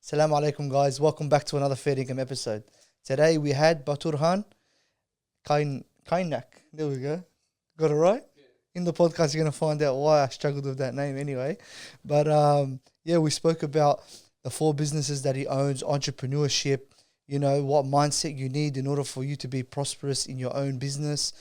Assalamu alaikum, guys. Welcome back to another Fair Income episode. Today we had Baturhan, Kaynak. There we go. Got it right? In the podcast, you're going to find out why I struggled with that name anyway. But yeah, we spoke about the 4 businesses that he owns, entrepreneurship, what mindset you need in order for you to be prosperous in your own business.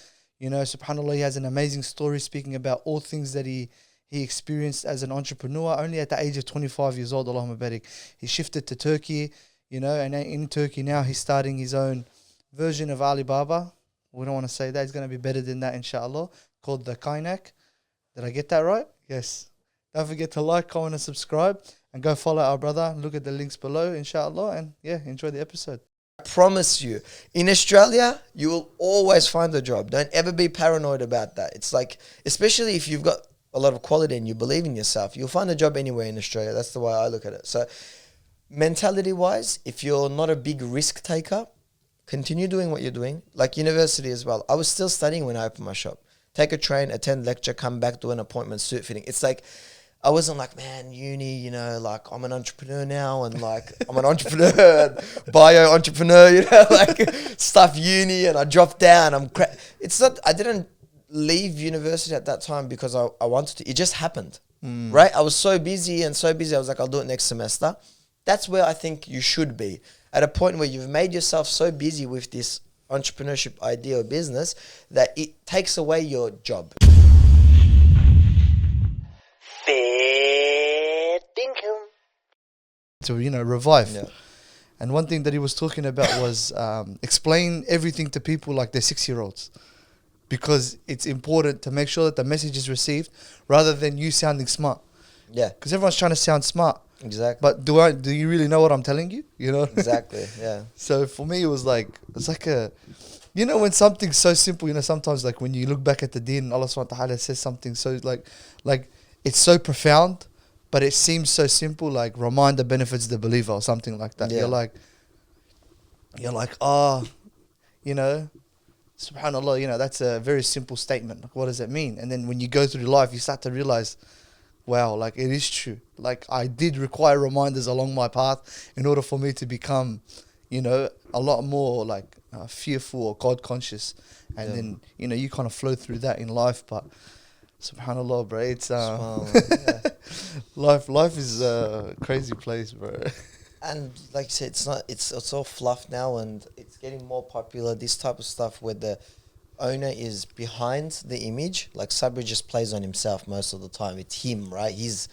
SubhanAllah, he has an amazing story speaking about all things that he experienced as an entrepreneur, only at the age of 25 years old, Allahumma barik. He shifted to Turkey, and in Turkey now he's starting his own version of Alibaba. We don't want to say that. It's going to be better than that, inshallah, called the Kaynak. Did I get that right? Yes. Don't forget to like, comment, and subscribe, and go follow our brother. Look at the links below, inshallah, and yeah, enjoy the episode. I promise you, in Australia, you will always find a job. Don't ever be paranoid about that. It's like, especially if you've got a lot of quality and you believe in yourself, you'll find a job anywhere in Australia. That's the way I look at it. So mentality wise, if you're not a big risk taker, continue doing what you're doing. Like university as well. I was still studying when I opened my shop. Take a train, attend lecture, come back, do an appointment, suit fitting. It's like, I wasn't like, man, uni, like I'm an entrepreneur now and like I'm an entrepreneur, bio entrepreneur, like stuff uni and I dropped down. It's not, I didn't leave university at that time because I wanted to. It just happened, right? I was so busy. I was like, I'll do it next semester. That's where I think you should be, at a point where you've made yourself so busy with this entrepreneurship idea or business that it takes away your job. Fair income. To, revive. Yeah. And one thing that he was talking about was explain everything to people like they're 6-year-olds. Because it's important to make sure that the message is received rather than you sounding smart. Yeah. Because everyone's trying to sound smart. Exactly. But do you really know what I'm telling you? Exactly, yeah. So for me, it's like when something's so simple, sometimes like when you look back at the deen, Allah subhanahu wa ta'ala says something so like it's so profound, but it seems so simple, like reminder benefits the believer or something like that. Yeah. You're like, subhanallah, that's a very simple statement. Like, what does that mean? And then when you go through life, you start to realize, wow, like it is true. Like I did require reminders along my path in order for me to become, a lot more like fearful or God conscious. And then, you kind of flow through that in life. But subhanallah, bro, it's life is a crazy place, bro. And like you said, it's all fluff now, and it's getting more popular. This type of stuff where the owner is behind the image, like Sabri just plays on himself most of the time. It's him, right? He's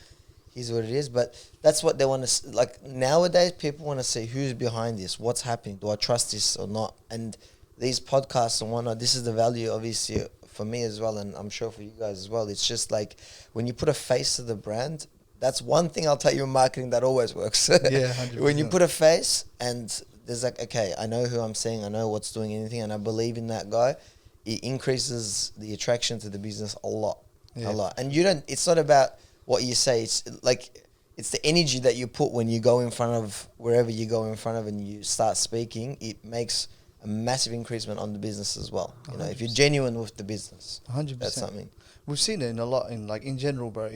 what it is. But that's what they want to like nowadays. People want to see who's behind this, what's happening, do I trust this or not? And these podcasts and whatnot, this is the value, obviously, for me as well, and I'm sure for you guys as well. It's just like when you put a face to the brand. That's one thing I'll tell you in marketing that always works. Yeah, 100%. When you put a face and there's like, okay, I know who I'm seeing, I know what's doing anything, and I believe in that guy, it increases the attraction to the business a lot. And it's not about what you say, it's like, it's the energy that you put when you go in front of wherever you go in front of and you start speaking. It makes a massive increasement on the business as well. If you're genuine with the business, 100%. That's something. We've seen it in a lot, in general, bro.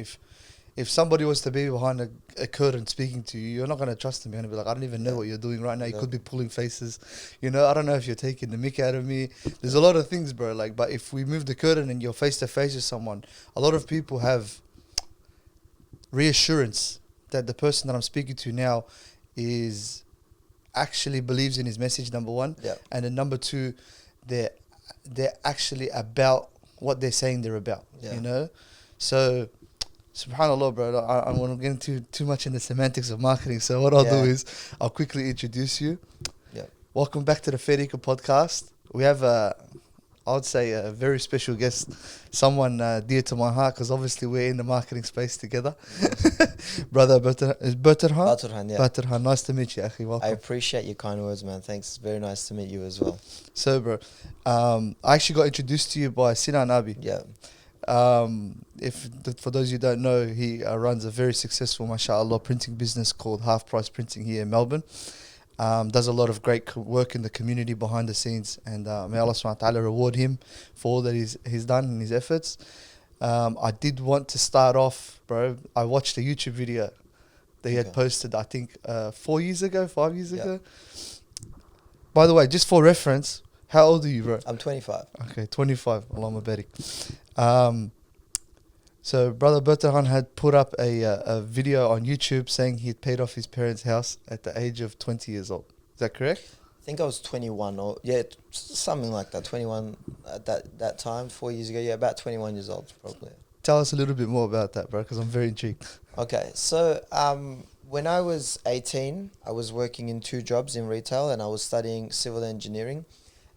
If somebody was to be behind a curtain speaking to you, you're not going to trust them. You're going to be like, I don't even know what you're doing right now. You could be pulling faces. I don't know if you're taking the mick out of me. There's a lot of things, bro. But if we move the curtain and you're face to face with someone, a lot of people have reassurance that the person that I'm speaking to now is actually believes in his message, number one. Yeah. And then number two, they're actually about what they're saying they're about, So... SubhanAllah, bro, I won't get into too much in the semantics of marketing. So what I'll do is I'll quickly introduce you. Yeah. Welcome back to the Fair Income podcast. We have I would say a very special guest, someone dear to my heart, because obviously we're in the marketing space together. Yes. Brother Baturhan. Baturhan, yeah. Baturhan, nice to meet you, Akhi. Welcome. I appreciate your kind words, man. Thanks. It's very nice to meet you as well. So, bro, I actually got introduced to you by Sinan Abi. Yeah. For those you don't know, he runs a very successful, mashallah, printing business called Half Price Printing here in Melbourne. Does a lot of great work in the community behind the scenes, and may Allah subhanahu wa ta'ala reward him for all that he's done in his efforts. I did want to start off, bro. I watched a YouTube video that he had posted, I think, 4 years ago, 5 years ago. By the way, just for reference, how old are you, bro? I'm 25. Okay, 25. Allahumma barik. So brother Baturhan had put up a video on YouTube saying he had paid off his parents' house at the age of 20 years old. Is that correct? I think I was 21 or something like that. 21 at that time, 4 years ago. Yeah, about 21 years old probably. Tell us a little bit more about that, bro, because I'm very intrigued. Okay, so when I was 18, I was working in 2 jobs in retail and I was studying civil engineering.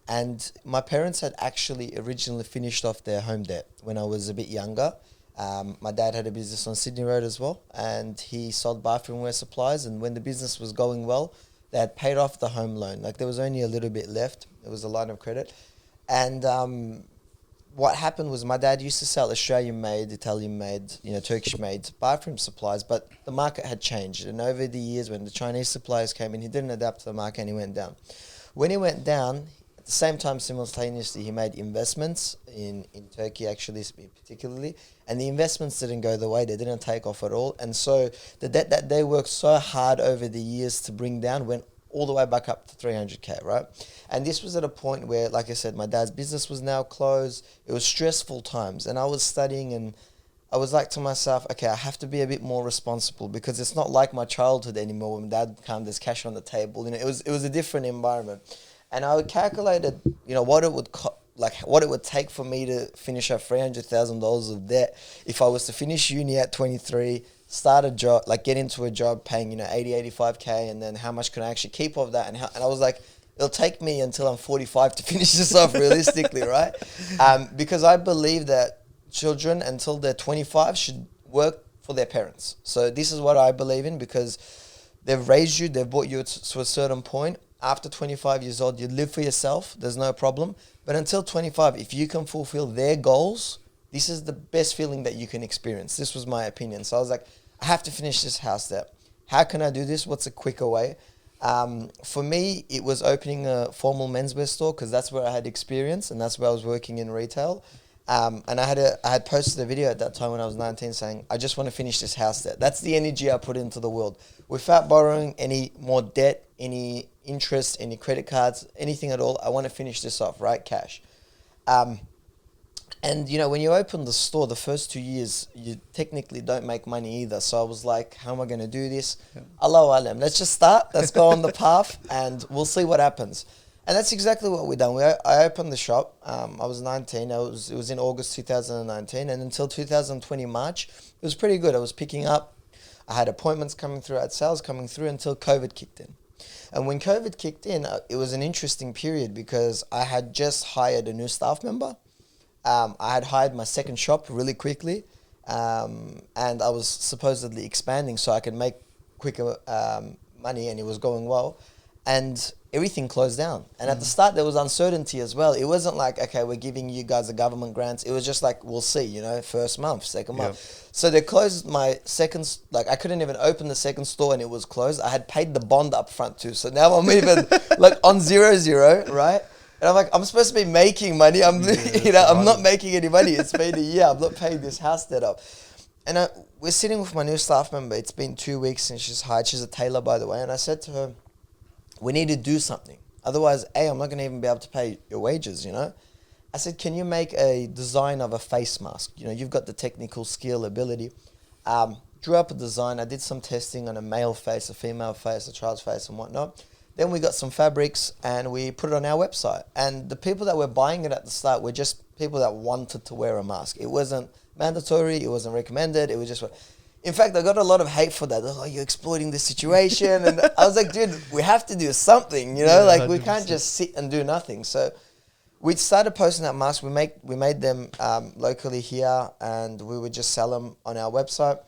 And my parents had actually originally finished off their home debt when I was a bit younger. My dad had a business on Sydney Road as well, and he sold bathroomware supplies. And when the business was going well, they had paid off the home loan. Like there was only a little bit left. It was a line of credit. And what happened was my dad used to sell Australian-made, Italian-made, Turkish-made bathroom supplies, but the market had changed. And over the years, when the Chinese suppliers came in, he didn't adapt to the market and he went down. When he went down, at the same time, simultaneously, he made investments in Turkey, actually, particularly. And the investments didn't go the way. They didn't take off at all. And so the debt that they worked so hard over the years to bring down went all the way back up to 300K, right? And this was at a point where, like I said, my dad's business was now closed. It was stressful times. And I was studying and I was like to myself, okay, I have to be a bit more responsible because it's not like my childhood anymore when dad came, there's cash on the table. It was a different environment. And I calculated, what it would take for me to finish up $300,000 of debt if I was to finish uni at 23, start a job, get into a job paying, 80, 85K, and then how much can I actually keep of that? And I was like, it'll take me until I'm 45 to finish this off realistically, right? Because I believe that children until they're 25 should work for their parents. So this is what I believe in because they've raised you, they've brought you to a certain point. After 25 years old, you live for yourself, there's no problem. But until 25, if you can fulfill their goals, this is the best feeling that you can experience. This was my opinion. So I was like, I have to finish this house debt. How can I do this? What's a quicker way? For me, it was opening a formal menswear store because that's where I had experience and that's where I was working in retail. And I had posted a video at that time when I was 19 saying, I just want to finish this house debt. That's the energy I put into the world. Without borrowing any more debt, any interest, any credit cards, anything at all, I want to finish this off, right? Cash. And, when you open the store, the first 2 years, you technically don't make money either. So I was like, how am I going to do this? Yeah. Allahu Alam. Let's just start. Let's go on the path and we'll see what happens. And that's exactly what we've done. I opened the shop. I was 19. It was in August 2019. And until 2020 March, it was pretty good. I was picking up. I had appointments coming through. I had sales coming through until COVID kicked in. And when COVID kicked in, it was an interesting period because I had just hired a new staff member. I had hired my second shop really quickly. And I was supposedly expanding so I could make quicker money and it was going well. And everything closed down. And at the start, there was uncertainty as well. It wasn't like, okay, we're giving you guys a government grant. It was just like, we'll see, first month, second month. So they closed my second, I couldn't even open the second store and it was closed. I had paid the bond up front too. So now I'm even on 0-0, right? And I'm like, I'm supposed to be making money. I'm not making any money. It's been a year. I'm not paying this house debt up. And we're sitting with my new staff member. It's been 2 weeks since she's hired. She's a tailor, by the way. And I said to her, we need to do something. Otherwise, I'm not going to even be able to pay your wages, I said, can you make a design of a face mask? You've got the technical skill, ability. Drew up a design. I did some testing on a male face, a female face, a child's face and whatnot. Then we got some fabrics and we put it on our website. And the people that were buying it at the start were just people that wanted to wear a mask. It wasn't mandatory. It wasn't recommended. It was just... In fact, I got a lot of hate for that. They're like, you're exploiting the situation. And I was like, dude, we have to do something, we 100%. can't just sit and do nothing. So we started posting that mask. We made them locally here and we would just sell them on our website.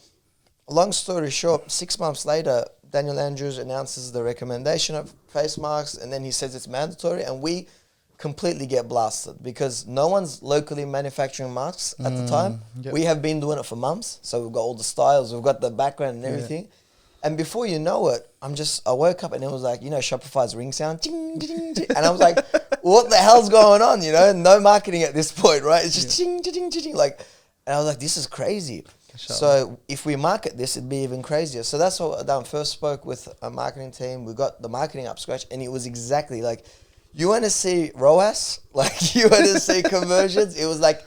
Long story short, 6 months later, Daniel Andrews announces the recommendation of face masks and then he says it's mandatory and we completely get blasted because no one's locally manufacturing masks at the time. Yep. We have been doing it for months. So we've got all the styles, we've got the background and everything. Yeah. And before you know it, I woke up and it was like, Shopify's ring sound. Ching, ching, ching. And I was like, what the hell's going on? No marketing at this point, right? It's just ching, ching, ching, ching. And I was like, this is crazy. So if we market this, it'd be even crazier. So that's what I done. First spoke with a marketing team. We got the marketing up scratch, and it was exactly like, you want to see ROAS, like you want to see conversions. It was like,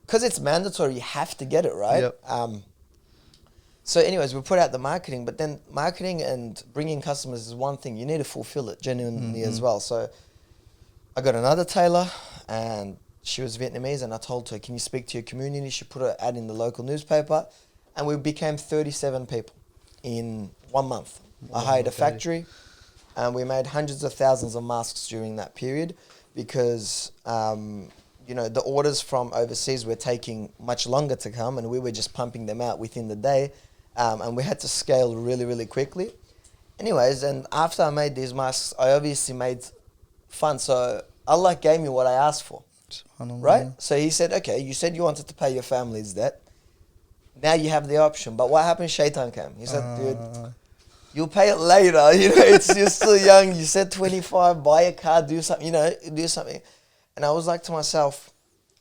because it's mandatory, you have to get it right. Yep. So anyways, we put out the marketing, but then marketing and bringing customers is one thing. You need to fulfill it genuinely as well. So I got another tailor, and she was Vietnamese, and I told her, can you speak to your community? She put an ad in the local newspaper, and we became 37 people in 1 month. I hired a factory, and we made hundreds of thousands of masks during that period because, you know, the orders from overseas were taking much longer to come, and we were just pumping them out within the day, and we had to scale really, really quickly. Anyways, and after I made these masks, I obviously made fun, so Allah gave me what I asked for. Right? So he said, okay, you said you wanted to pay your family's debt. Now you have the option. But what happened? Shaitan came. He said, dude, you'll pay it later. You know, you're still young. You said 25, buy a car, do something, you know, do something. And I was like to myself,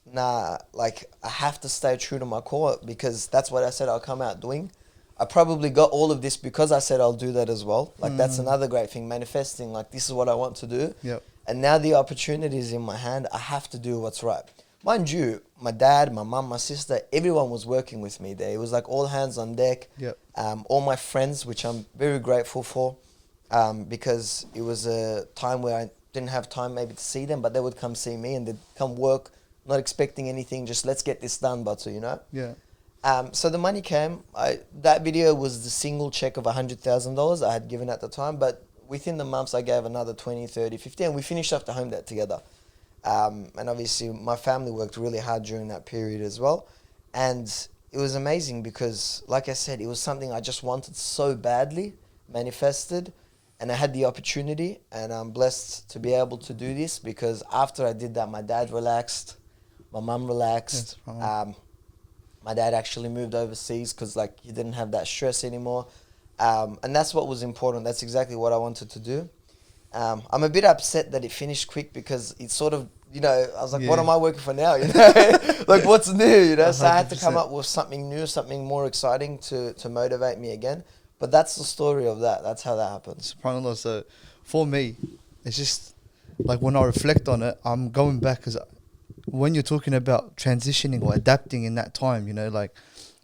nah, like I have to stay true to my core because that's what I said I'll come out doing. I probably got all of this because I said I'll do that as well. Like that's another great thing, manifesting, like this is what I want to do. Yep. And now the opportunity is in my hand. I have to do what's right. Mind you, my dad, my mum, my sister, everyone was working with me there. It was like all hands on deck. Yep. All my friends, which I'm very grateful for, because it was a time where I didn't have time maybe to see them, but they would come see me and they'd come work, not expecting anything, just let's get this done, Batu, you know? Yeah. So the money came. That video was the single check of $100,000 I had given at the time, but within the months, I gave another 20, 30, 50, and we finished off the home debt together. And obviously, my family worked really hard during that period as well. And it was amazing because, like I said, it was something I just wanted so badly, manifested, and I had the opportunity. And I'm blessed to be able to do this because after I did that, my dad relaxed, my mum relaxed. My dad actually moved overseas because, like, he didn't have that stress anymore. And that's what was important. That's exactly what I wanted to do. I'm a bit upset that it finished quick because it's sort of, you know, I was like, what am I working for now? You know, like what's new, you know? 100%. So I had to come up with something new, something more exciting to motivate me again. But that's the story of that. That's how that happens. SubhanAllah. So for me, it's just like when I reflect on it, I'm going back because when you're talking about transitioning or adapting in that time, you know, like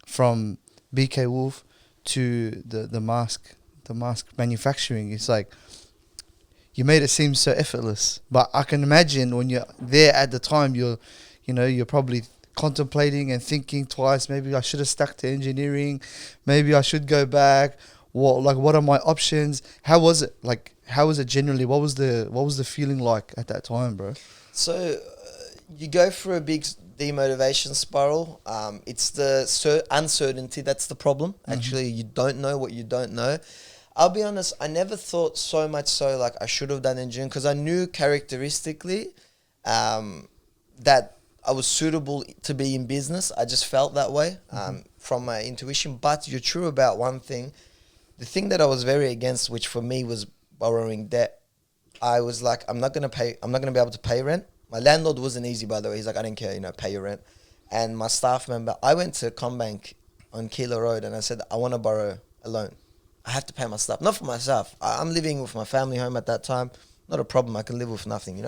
from BK Wolf to the mask manufacturing, it's like you made it seem so effortless. But I can imagine when you're there at the time, you're probably contemplating and thinking twice. Maybe I should have stuck to engineering. Maybe I should go back. What are my options? How was it? Like, how was it generally? What was the feeling like at that time, bro? So you go through a big demotivation spiral. It's the uncertainty that's the problem. Actually, you don't know what you don't know. I'll be honest, I never thought so much so like I should have done engineering because I knew characteristically that I was suitable to be in business. I just felt that way from my intuition. But you're true about one thing. The thing that I was very against, which for me was borrowing debt, I was like, I'm not going to be able to pay rent. My landlord wasn't easy, by the way. He's like, I don't care, pay your rent. And my staff member, I went to Combank on Keeler Road and I said, I want to borrow a loan. I have to pay my stuff. Not for myself. I'm living with my family home at that time. Not a problem. I can live with nothing,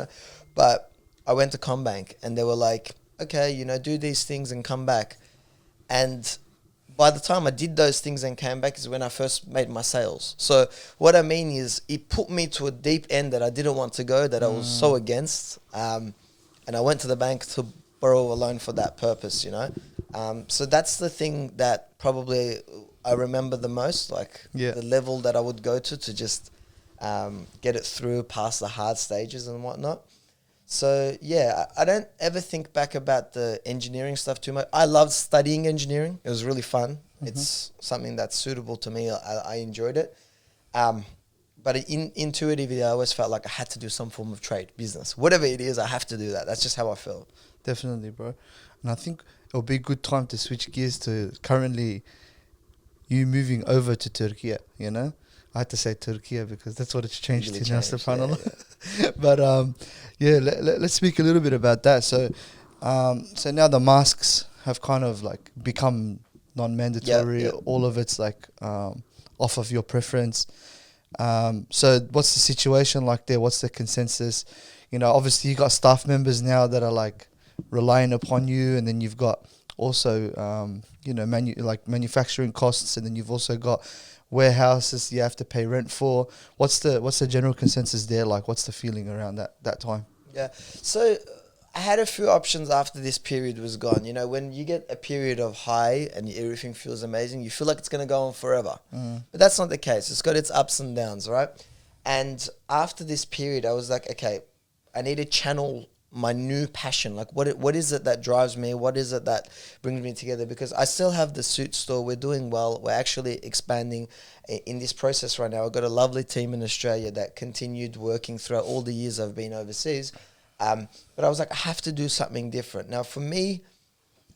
But I went to Combank and they were like, okay, do these things and come back. And by the time I did those things and came back is when I first made my sales. So what I mean is it put me to a deep end that I didn't want to go, that I was so against. And I went to the bank to borrow a loan for that purpose, So that's the thing that probably I remember the most, the level that I would go to just get it through past the hard stages and whatnot. So, yeah, I don't ever think back about the engineering stuff too much. I loved studying engineering. It was really fun. It's something that's suitable to me. I enjoyed it. But intuitively, I always felt like I had to do some form of trade, business. Whatever it is, I have to do that. That's just how I feel. Definitely, bro. And I think it'll be a good time to switch gears to currently you moving over to Turkey, I had to say Turkey because that's what it's changed to now, subhanAllah. Yeah. But let's speak a little bit about that. So now the masks have kind of like become non-mandatory. Yeah. All of it's like off of your preference. So what's the situation like there? What's the consensus? You know, obviously you got staff members now that are like relying upon you, and then you've got also you know, manufacturing costs, and then you've also got warehouses you have to pay rent for. What's the general consensus there like? What's the feeling around that time? Yeah. So I had a few options after this period was gone. You know, when you get a period of high and everything feels amazing, you feel like it's going to go on forever. But that's not the case. It's got its ups and downs, right? And after this period, I was like, okay, I need to channel my new passion. Like, what is it that drives me? What is it that brings me together? Because I still have the suit store. We're doing well. We're actually expanding in this process right now. I've got a lovely team in Australia that continued working throughout all the years I've been overseas. But I was like, I have to do something different. Now, for me,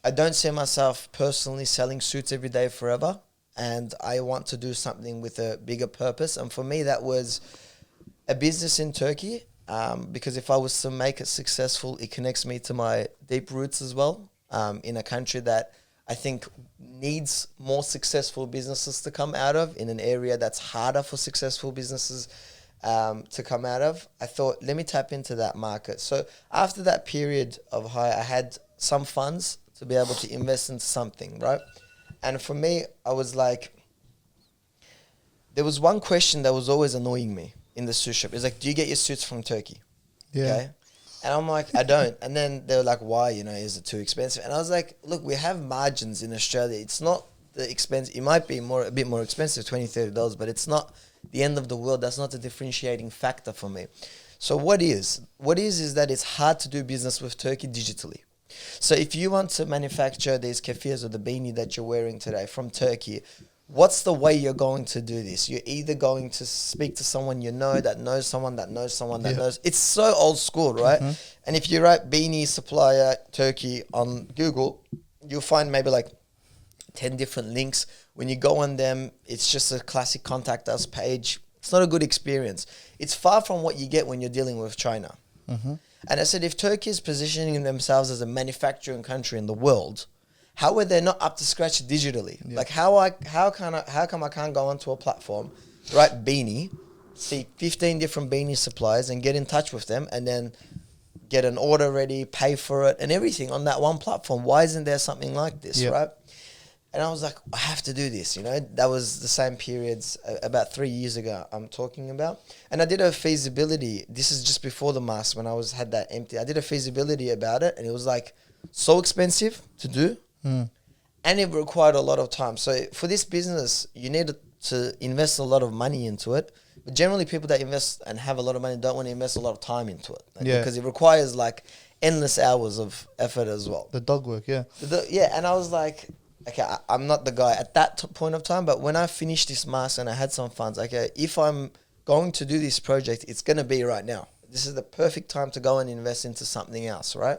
I don't see myself personally selling suits every day forever. And I want to do something with a bigger purpose. And for me, that was a business in Turkey. Because if I was to make it successful, it connects me to my deep roots as well, in a country that I think needs more successful businesses to come out of, in an area that's harder for successful businesses to come out of. I thought, let me tap into that market. So after that period of high, I had some funds to be able to invest into something, right? And for me, I was like, there was one question that was always annoying me in the suit shop. It's like, do you get your suits from Turkey? Yeah. Okay. And I'm like, I don't. And then they were like, why? You know, is it too expensive? And I was like, look, we have margins in Australia. It's not the expense. It might be a bit more expensive, $20, $30, but it's not the end of the world. That's not the differentiating factor for me. So what is that it's hard to do business with Turkey digitally. So if you want to manufacture these kefirs or the beanie that you're wearing today from Turkey, what's the way you're going to do this? You're either going to speak to someone you know that knows someone that knows someone that knows. It's so old school, right? And if you write beanie supplier Turkey on Google, you'll find maybe like 10 different links. When you go on them, it's just a classic contact us page. It's not a good experience. It's far from what you get when you're dealing with China. And I said, if Turkey is positioning themselves as a manufacturing country in the world, how are they not up to scratch digitally? Yeah. Like how come I can't go onto a platform, write beanie, see 15 different beanie suppliers and get in touch with them and then get an order ready, pay for it and everything on that one platform? Why isn't there something like this, right? And I was like, I have to do this, you know. That was the same periods about 3 years ago I'm talking about. And I did a feasibility. This is just before the mask when I had that empty. I did a feasibility about it and it was like so expensive to do. And it required a lot of time. So for this business, you need to invest a lot of money into it. But generally people that invest and have a lot of money don't want to invest a lot of time into it. Because it requires like endless hours of effort as well. The dog work, and I was like, okay, I'm not the guy at that point of time. But when I finished this mask and I had some funds, okay, if I'm going to do this project, it's going to be right now. This is the perfect time to go and invest into something else, right?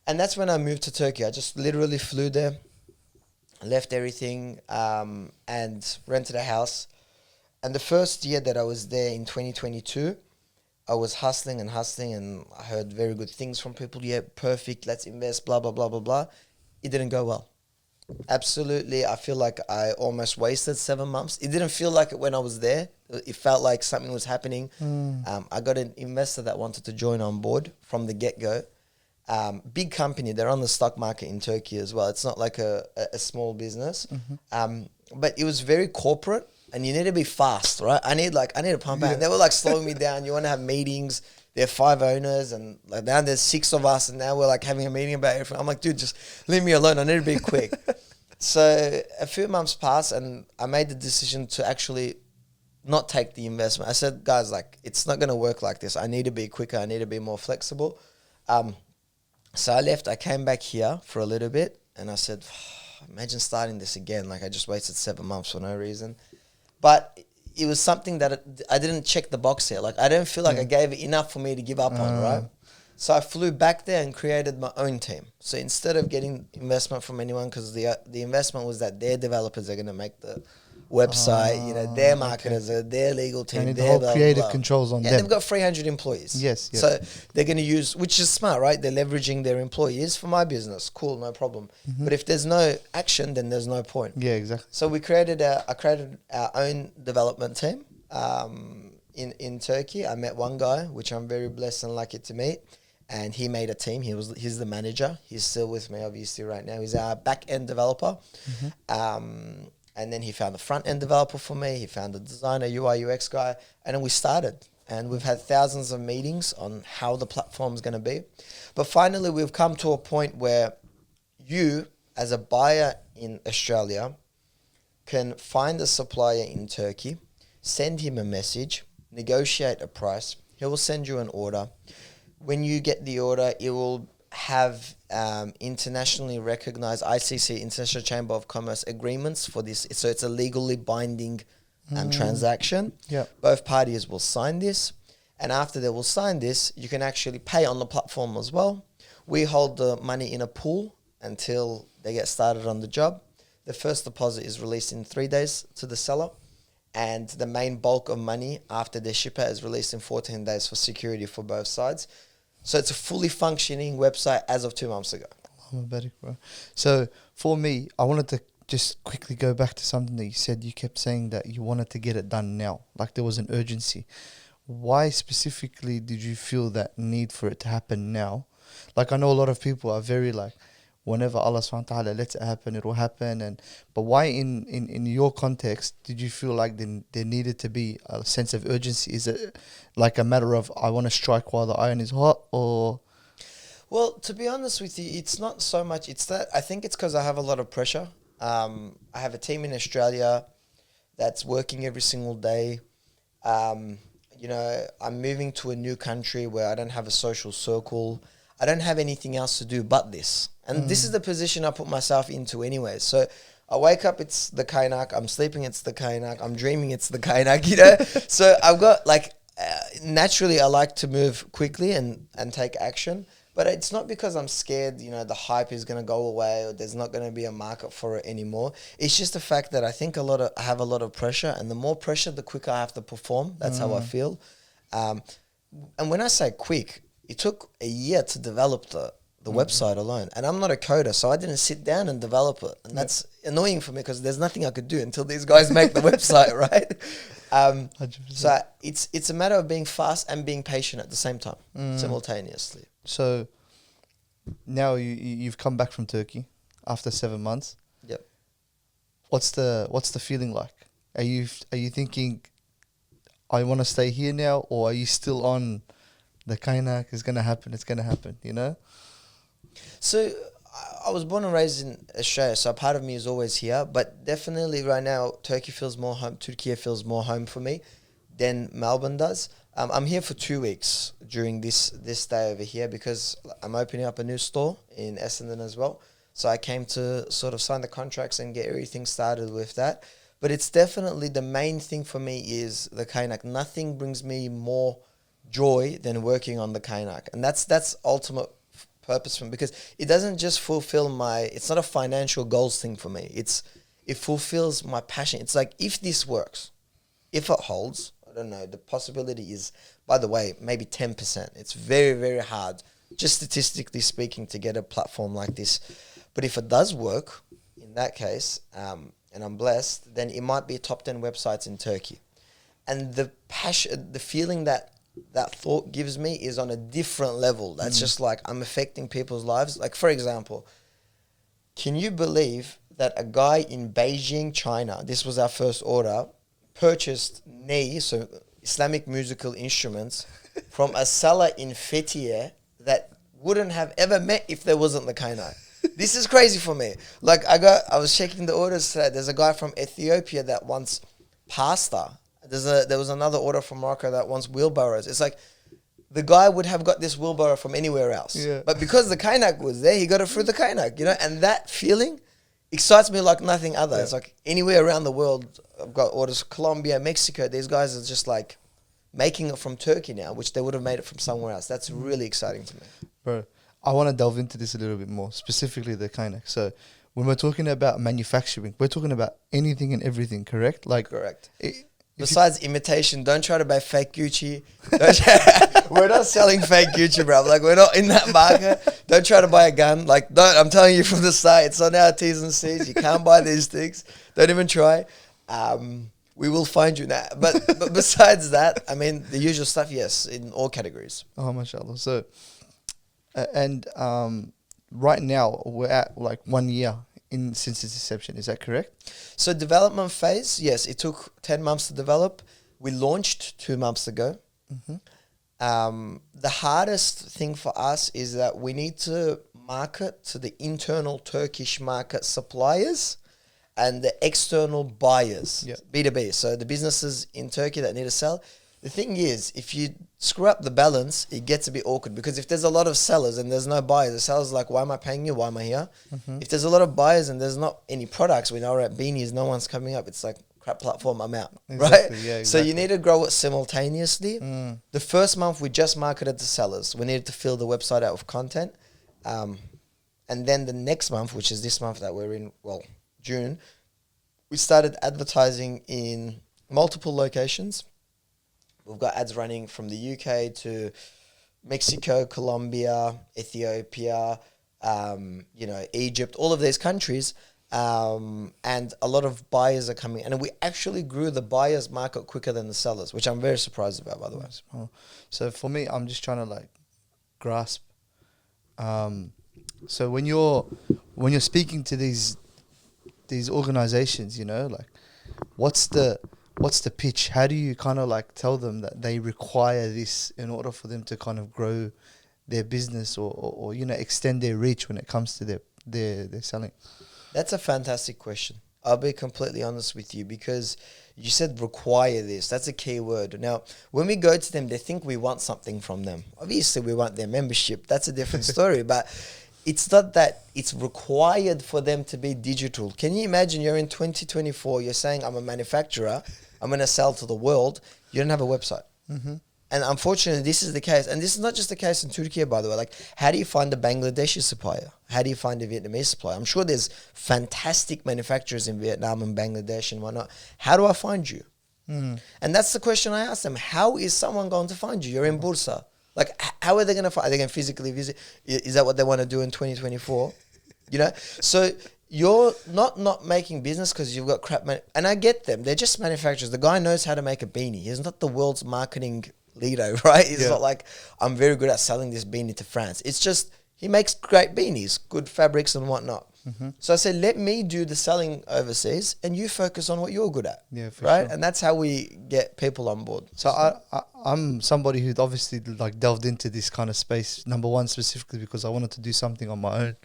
And that's when I moved to Turkey. I just literally flew there, left everything, and rented a house. And the first year that I was there in 2022, I was hustling and I heard very good things from people. Yeah, perfect, let's invest, blah, blah, blah, blah, blah. It didn't go well. Absolutely. I feel like I almost wasted 7 months. It didn't feel like it when I was there. It felt like something was happening. I got an investor that wanted to join on board from the get-go. Big company, they're on the stock market in Turkey as well. It's not like a small business. But it was very corporate and you need to be fast, right? I need to pump out. And they were like slowing me down. You want to have meetings. There are 5 owners and like now there's 6 of us and now we're like having a meeting about everything. I'm like, dude, just leave me alone. I need to be quick. So a few months passed and I made the decision to actually not take the investment. I said, guys, like it's not going to work like this. I need to be quicker. I need to be more flexible. So I left. I came back here for a little bit and I said, imagine starting this again. Like I just wasted 7 months for no reason. But it was something that I didn't check the box here. Like I didn't feel like I gave it enough for me to give up on, right? So I flew back there and created my own team. So instead of getting investment from anyone, because the investment was that their developers are going to make the website, their okay. marketers, their legal They team, need the their whole blah, blah, creative blah. controls on Yeah, them. they've got 300 employees. Yes, yes. So they're going to use, which is smart, right? They're leveraging their employees for my business. Cool, no problem. But if there's no action, then there's no point. Yeah, exactly. So I created our own development team in Turkey. I met one guy, which I'm very blessed and lucky to meet, and he made a team. He's the manager. He's still with me, obviously, right now. He's our back-end developer. And then he found the front-end developer for me. He found the designer, UI, UX guy. And then we started. And we've had thousands of meetings on how the platform's going to be. But finally, we've come to a point where you, as a buyer in Australia, can find a supplier in Turkey, send him a message, negotiate a price. He will send you an order. When you get the order, it will have internationally recognized ICC, International Chamber of Commerce agreements for this. So it's a legally binding transaction. Yeah. Both parties will sign this. And after they will sign this, you can actually pay on the platform as well. We hold the money in a pool until they get started on the job. The first deposit is released in 3 days to the seller. And the main bulk of money after the shipper is released in 14 days for security for both sides. So it's a fully functioning website as of 2 months ago. I'm a better bro. So for me, I wanted to just quickly go back to something that you said. You kept saying that you wanted to get it done now, like there was an urgency. Why specifically did you feel that need for it to happen now? Like I know a lot of people are very like, whenever Allah subhanahu wa ta'ala lets it happen, it will happen. But why in your context did you feel like there needed to be a sense of urgency? Is it like a matter of I want to strike while the iron is hot, or? Well, to be honest with you, it's not so much. It's that I think it's because I have a lot of pressure. I have a team in Australia that's working every single day. I'm moving to a new country where I don't have a social circle. I don't have anything else to do but this. And this is the position I put myself into anyway. So I wake up, it's the Kaynak. I'm sleeping, it's the Kaynak. I'm dreaming, it's the Kaynak, So I've got naturally I like to move quickly and take action. But it's not because I'm scared, the hype is going to go away or there's not going to be a market for it anymore. It's just the fact that I think I have a lot of pressure, and the more pressure, the quicker I have to perform. That's how I feel. And when I say quick, it took a year to develop the website alone. And I'm not a coder, so I didn't sit down and develop it. And that's annoying for me because there's nothing I could do until these guys make the website, right? 100%. So it's a matter of being fast and being patient at the same time, simultaneously. So now you've come back from Turkey after 7 months. Yep. What's the feeling like? Are you thinking I want to stay here now, or are you still on the Kaynak is going to happen, it's going to happen, So I was born and raised in Australia, so part of me is always here. But definitely right now, Turkey feels more home. Turkiye feels more home for me than Melbourne does. I'm here for 2 weeks during this stay over here because I'm opening up a new store in Essendon as well. So I came to sort of sign the contracts and get everything started with that. But it's definitely the main thing for me is the Kaynak. Nothing brings me more joy than working on the Kaynak. And that's ultimate purpose for me, because it doesn't just fulfill it's not a financial goals thing for me. It fulfills my passion. It's like, if this works, if it holds, I don't know, the possibility is, by the way, maybe 10%. It's very, very hard, just statistically speaking, to get a platform like this. But if it does work, in that case, and I'm blessed, then it might be top 10 websites in Turkey. And the passion, the feeling that thought gives me is on a different level. That's just like, I'm affecting people's lives. Like, for example, can you believe that a guy in Beijing, China, this was our first order, purchased ney, so Islamic musical instruments, from a seller in Fethiye that wouldn't have ever met if there wasn't the Kaynak. This is crazy for me. Like, I was checking the orders today. There's a guy from Ethiopia that wants pasta. There was another order from Morocco that wants wheelbarrows. It's like, the guy would have got this wheelbarrow from anywhere else. Yeah. But because the Kaynak was there, he got it through the Kaynak, and that feeling excites me like nothing other. Yeah. It's like, anywhere around the world, I've got orders, Colombia, Mexico, these guys are just like making it from Turkey now, which they would have made it from somewhere else. That's really exciting to me. Bro, I want to delve into this a little bit more, specifically the Kaynak. So when we're talking about manufacturing, we're talking about anything and everything, correct? Like, Correct. if Besides imitation, don't try to buy fake Gucci. We're not selling fake Gucci, bro. Like, we're not in that market. Don't try to buy a gun. Like, don't. I'm telling you from the start, it's on our T's and C's. You can't buy these things. Don't even try. We will find you now. But besides that, I mean, the usual stuff, yes, in all categories. Oh, mashallah. So, right now we're at like 1 year since its inception. Is that correct? So development phase, yes, it took 10 months to develop. We launched 2 months ago. The hardest thing for us is that we need to market to the internal Turkish market suppliers and the external buyers, B2B. So the businesses in Turkey that need to sell. The thing is, if you screw up the balance, it gets a bit awkward, because if there's a lot of sellers and there's no buyers, the sellers are like, why am I paying you? Why am I here? If there's a lot of buyers and there's not any products, we know we're at beanies, no one's coming up. It's like, crap platform, I'm out, right? Yeah, exactly. So you need to grow it simultaneously. The first month we just marketed to sellers. We needed to fill the website out with content. And then the next month, which is this month that we're in, well, June, we started advertising in multiple locations. We've got ads running from the UK to Mexico, Colombia, Ethiopia, Egypt, all of these countries. And a lot of buyers are coming. And we actually grew the buyers market quicker than the sellers, which I'm very surprised about, by the way. So for me, I'm just trying to like grasp. So when you're speaking to these organizations, like what's the pitch? How do you kind of like tell them that they require this in order for them to kind of grow their business or extend their reach when it comes to their selling? That's a fantastic question. I'll be completely honest with you, because you said require this. That's a key word. Now, when we go to them, they think we want something from them. Obviously, we want their membership. That's a different story. But it's not that it's required for them to be digital. Can you imagine you're in 2024, you're saying, I'm a manufacturer, I'm going to sell to the world. You don't have a website. And unfortunately, this is the case. And this is not just the case in Turkey, by the way. Like, how do you find a Bangladeshi supplier? How do you find a Vietnamese supplier? I'm sure there's fantastic manufacturers in Vietnam and Bangladesh and whatnot. How do I find you? And that's the question I ask them. How is someone going to find you? You're in Bursa. Like, how are they going to find? Are they going to physically visit? Is that what they want to do in 2024? So you're not making business because you've got crap. And I get them. They're just manufacturers. The guy knows how to make a beanie. He's not the world's marketing leader, right? He's not like, I'm very good at selling this beanie to France. It's just, he makes great beanies, good fabrics and whatnot. So I said, let me do the selling overseas and you focus on what you're good at. Yeah, for right? sure. And that's how we get people on board. So I'm somebody who'd obviously like delved into this kind of space, number one, specifically because I wanted to do something on my own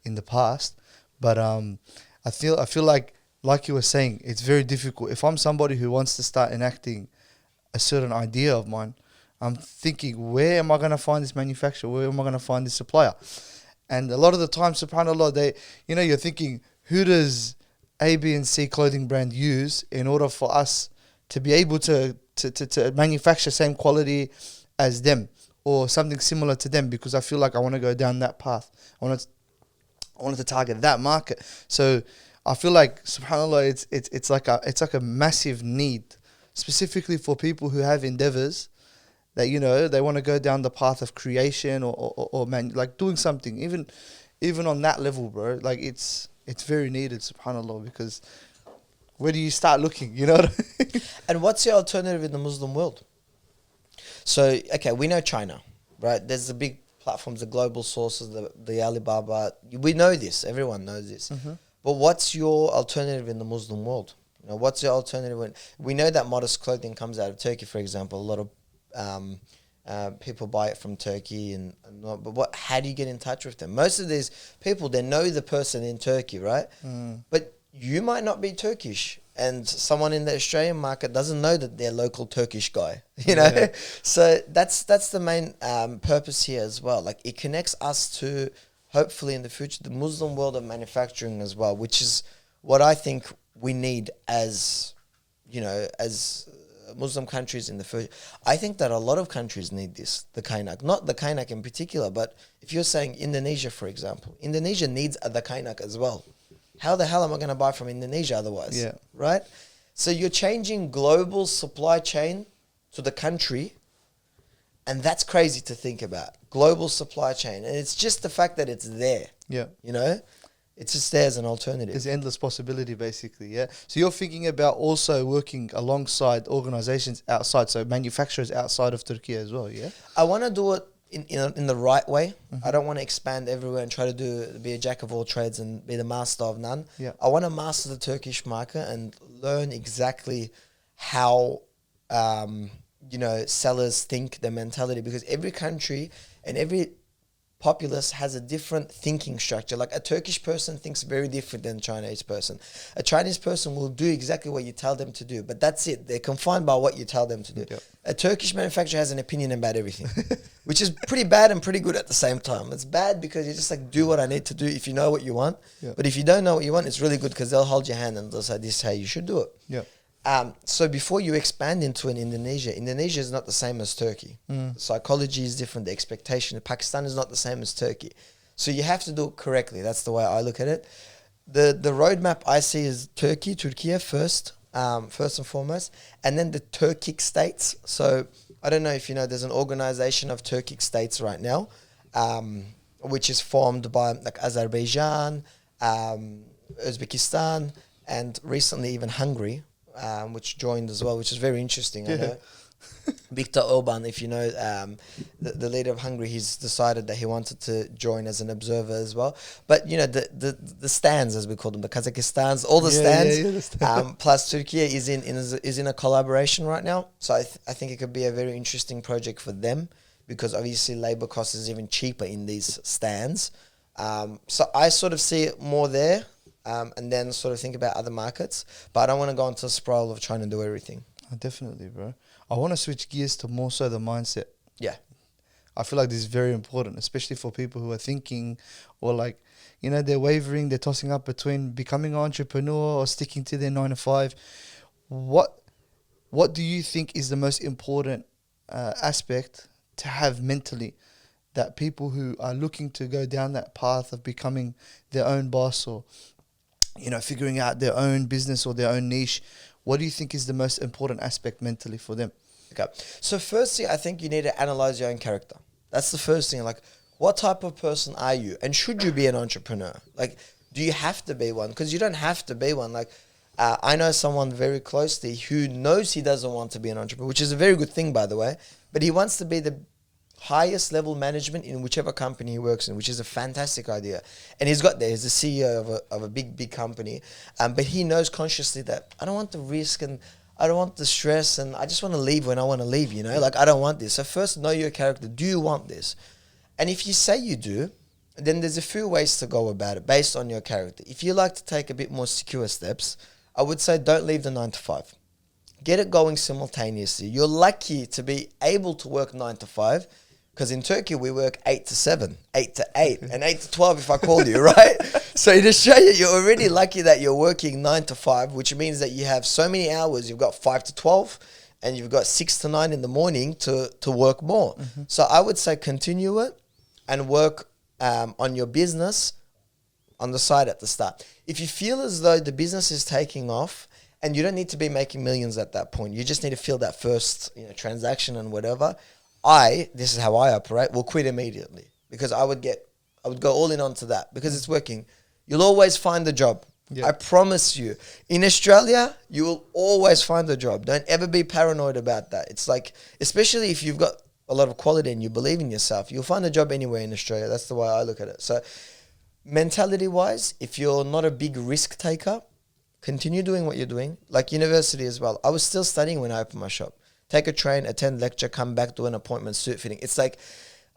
in the past. But I feel like you were saying, it's very difficult. If I'm somebody who wants to start enacting a certain idea of mine, I'm thinking, where am I going to find this manufacturer? Where am I going to find this supplier? And a lot of the time, subhanAllah, you're thinking, who does A, B, and C clothing brand use in order for us to be able to manufacture same quality as them or something similar to them? Because I feel like I want to go down that path. I wanted to target that market. So I feel like, subhanAllah, it's like a massive need, specifically for people who have endeavors that, they want to go down the path of creation or like doing something, even on that level, bro. Like it's very needed, subhanAllah, because where do you start looking, you know what I mean? And what's the alternative in the Muslim world? So, okay, we know China, right? There's the big platforms, the global sources, the Alibaba. We know this. Everyone knows this. But what's your alternative in the Muslim world? What's your alternative? We know that modest clothing comes out of Turkey, for example. A lot of people buy it from Turkey but how do you get in touch with them? Most of these people, they know the person in Turkey, right? But you might not be Turkish, and someone in the Australian market doesn't know that they're local Turkish guy, Yeah. So that's the main purpose here as well. Like, it connects us to, hopefully in the future, the Muslim world of manufacturing as well, which is what I think we need as Muslim countries in the first. I think that a lot of countries need this, the Kaynak. Not the Kaynak in particular, but if you're saying Indonesia, for example, Indonesia needs the Kaynak as well. How the hell am I going to buy from Indonesia otherwise? Yeah. Right? So you're changing global supply chain to the country, and that's crazy to think about. Global supply chain. And it's just the fact that it's there. Yeah. You know? It's just there as an alternative. There's endless possibility, basically, yeah? So you're thinking about also working alongside organizations outside, so manufacturers outside of Turkey as well, yeah? I want to do it in the right way. I don't want to expand everywhere and try to be a jack of all trades and be the master of none. Yeah. I want to master the Turkish market and learn exactly how, sellers think, their mentality, because every country and every populace has a different thinking structure. Like a Turkish person thinks very different than a Chinese person. A Chinese person will do exactly what you tell them to do, but that's it. They're confined by what you tell them to do. Yep. A Turkish manufacturer has an opinion about everything, which is pretty bad and pretty good at the same time. It's bad because you just like do what I need to do if you know what you want. Yep. But if you don't know what you want, it's really good because they'll hold your hand and they'll say, this is how you should do it. Yeah. So before you expand into Indonesia is not the same as Turkey. The psychology is different. The expectation. Pakistan is not the same as Turkey. So you have to do it correctly. That's the way I look at it. The roadmap I see is Turkiye first and foremost, and then the Turkic states. So I don't know if you know, there's an organization of Turkic states right now, which is formed by like Azerbaijan, Uzbekistan, and recently even Hungary. Which joined as well, which is very interesting. I know. Viktor Orban, if you know, the leader of Hungary, he's decided that he wanted to join as an observer as well. But you know, the stands, as we call them, the Kazakhstans, all the stands, plus Turkey is in a collaboration right now. So I think it could be a very interesting project for them, because obviously labor cost is even cheaper in these stands. So I sort of see it more there. And then sort of think about other markets. But I don't want to go into a spiral of trying to do everything. Oh, definitely, bro. I want to switch gears to more so the mindset. Yeah. I feel like this is very important, especially for people who are thinking or like, you know, they're wavering, they're tossing up between becoming an entrepreneur or sticking to their 9 to 5. What do you think is the most important aspect to have mentally, that people who are looking to go down that path of becoming their own boss or, you know, figuring out their own business or their own niche, what do you think is the most important aspect mentally for them? Okay. So firstly, I think you need to analyze your own character. That's the first thing. Like, what type of person are you? And should you be an entrepreneur? Like, do you have to be one? Because you don't have to be one. Like, I know someone very closely who knows he doesn't want to be an entrepreneur, which is a very good thing, by the way. But he wants to be the highest level management in whichever company he works in, which is a fantastic idea. And he's got there. He's the CEO of a big company. But he knows consciously that I don't want the risk and I don't want the stress and I just want to leave when I want to leave, you know? Like, I don't want this. So first, know your character. Do you want this? And if you say you do, then there's a few ways to go about it based on your character. If you like to take a bit more secure steps, I would say don't leave the 9 to 5. Get it going simultaneously. You're lucky to be able to work 9 to 5. Because in Turkey, we work 8 to 7, 8 to 8, and 8 to 12 if I call you, right? So in Australia, you're already lucky that you're working 9 to 5, which means that you have so many hours. You've got 5 to 12, and you've got 6 to 9 in the morning to work more. Mm-hmm. So I would say continue it and work on your business on the side at the start. If you feel as though the business is taking off, and you don't need to be making millions at that point, you just need to feel that first transaction and whatever, this is how I operate, will quit immediately, because I would go all in onto that because it's working. You'll always find a job. Yeah. I promise you. In Australia, you will always find a job. Don't ever be paranoid about that. It's like, especially if you've got a lot of quality and you believe in yourself, you'll find a job anywhere in Australia. That's the way I look at it. So mentality-wise, if you're not a big risk taker, continue doing what you're doing. Like university as well. I was still studying when I opened my shop. Take a train, attend lecture, come back, do an appointment, suit fitting. It's like,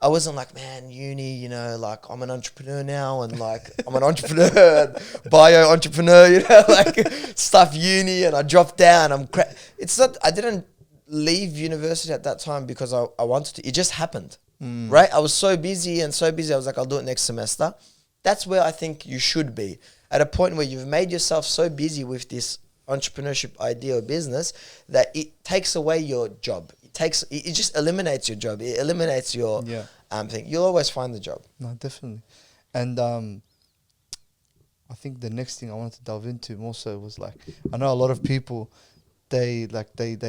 I wasn't like, man, uni, like I'm an entrepreneur now and like I'm an entrepreneur, bio entrepreneur, like stuff uni and I dropped down. It's not, I didn't leave university at that time because I wanted to. It just happened, right? I was so busy. I was like, I'll do it next semester. That's where I think you should be, at a point where you've made yourself so busy with this entrepreneurship idea or business that it takes away your job. It just eliminates your job. It eliminates your thing. You'll always find the job. No, definitely. And I think the next thing I wanted to delve into more so was like, I know a lot of people, they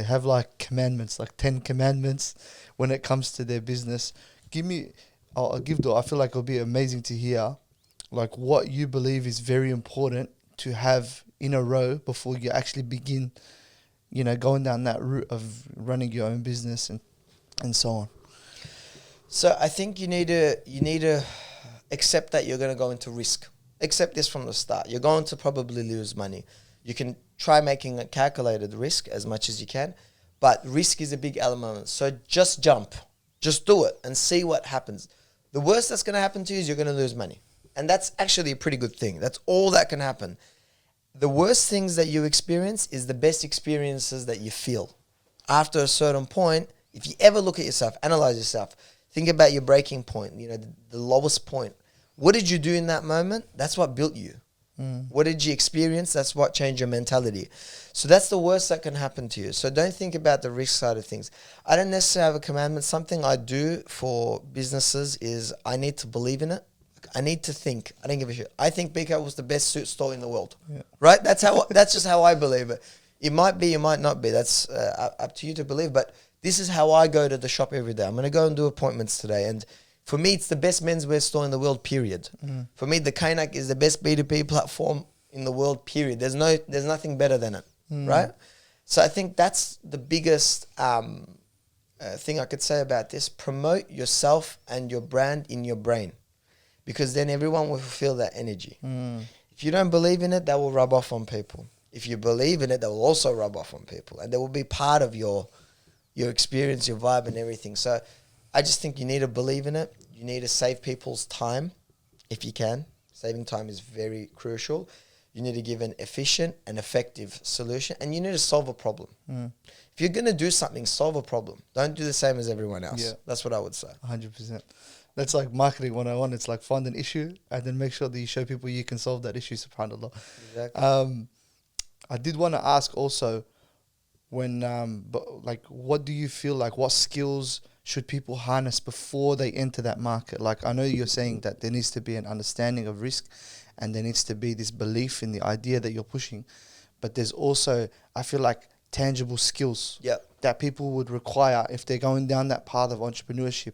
have like commandments, like 10 commandments when it comes to their business. I feel like it'll be amazing to hear like what you believe is very important to have in a row before you actually begin, going down that route of running your own business and so on. So I think you need to accept that you're going to go into risk. Accept this from the start. You're going to probably lose money. You can try making a calculated risk as much as you can, but risk is a big element. So just jump. Just do it and see what happens. The worst that's going to happen to you is you're going to lose money. And that's actually a pretty good thing. That's all that can happen. The worst things that you experience is the best experiences that you feel. After a certain point, if you ever look at yourself, analyze yourself, think about your breaking point, the lowest point. What did you do in that moment? That's what built you. What did you experience? That's what changed your mentality. So that's the worst that can happen to you. So don't think about the risk side of things. I don't necessarily have a commandment. Something I do for businesses is I need to believe in it. I need to think. I don't give a shit. I think BK was the best suit store in the world. Yeah. Right? That's just how I believe it. It might be, it might not be. That's up to you to believe. But this is how I go to the shop every day. I'm going to go and do appointments today. And for me, it's the best menswear store in the world, period. For me, the Kaynak is the best B2B platform in the world, period. There's nothing better than it, right? So I think that's the biggest thing I could say about this. Promote yourself and your brand in your brain, because then everyone will feel that energy. If you don't believe in it, that will rub off on people. If you believe in it, that will also rub off on people. And that will be part of your experience, your vibe and everything. So I just think you need to believe in it. You need to save people's time if you can. Saving time is very crucial. You need to give an efficient and effective solution, and you need to solve a problem. If you're going to do something, solve a problem. Don't do the same as everyone else. Yeah. That's what I would say. 100%. That's like marketing 101. It's like find an issue and then make sure that you show people you can solve that issue, subhanAllah. Exactly. I did want to ask also, what do you feel like, what skills should people harness before they enter that market? Like, I know you're saying that there needs to be an understanding of risk and there needs to be this belief in the idea that you're pushing. But there's also, I feel like, tangible skills that people would require if they're going down that path of entrepreneurship.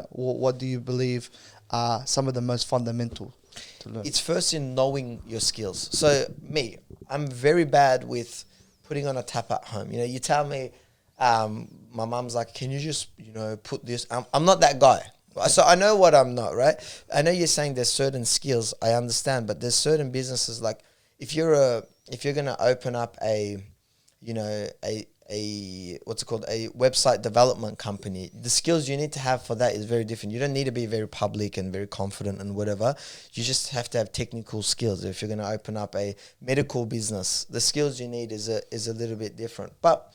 What do you believe are some of the most fundamental to learn? It's first in knowing your skills. So I'm very bad with putting on a tap at home. You tell me, my mom's like, can you just, put this? I'm not that guy. So I know what I'm not, right? I know you're saying there's certain skills, I understand, but there's certain businesses, like if you're going to open up a website development company, the skills you need to have for that is very different. You don't need to be very public and very confident and whatever. You just have to have technical skills. If you're going to open up a medical business, the skills you need is a little bit different. But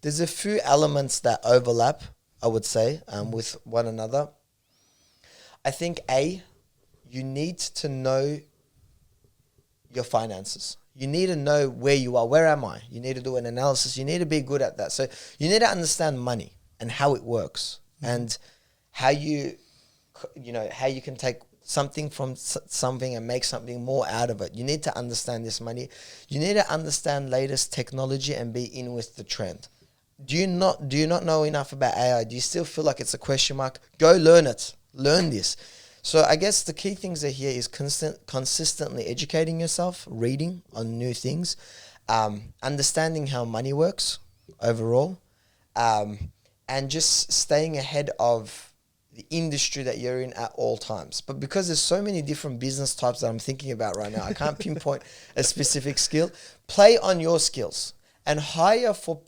there's a few elements that overlap, I would say, with one another. I think you need to know your finances. You need to know where you are. Where am I? You need to do an analysis. You need to be good at that. So you need to understand money and how it works and how you can take something from something and make something more out of it. You need to understand this money. You need to understand latest technology and be in with the trend. Do you not know enough about AI? Do you still feel like it's a question mark? Go learn it. Learn this. So I guess the key things are here is consistently educating yourself, reading on new things, understanding how money works overall, and just staying ahead of the industry that you're in at all times. But because there's so many different business types that I'm thinking about right now, I can't pinpoint a specific skill. Play on your skills and hire for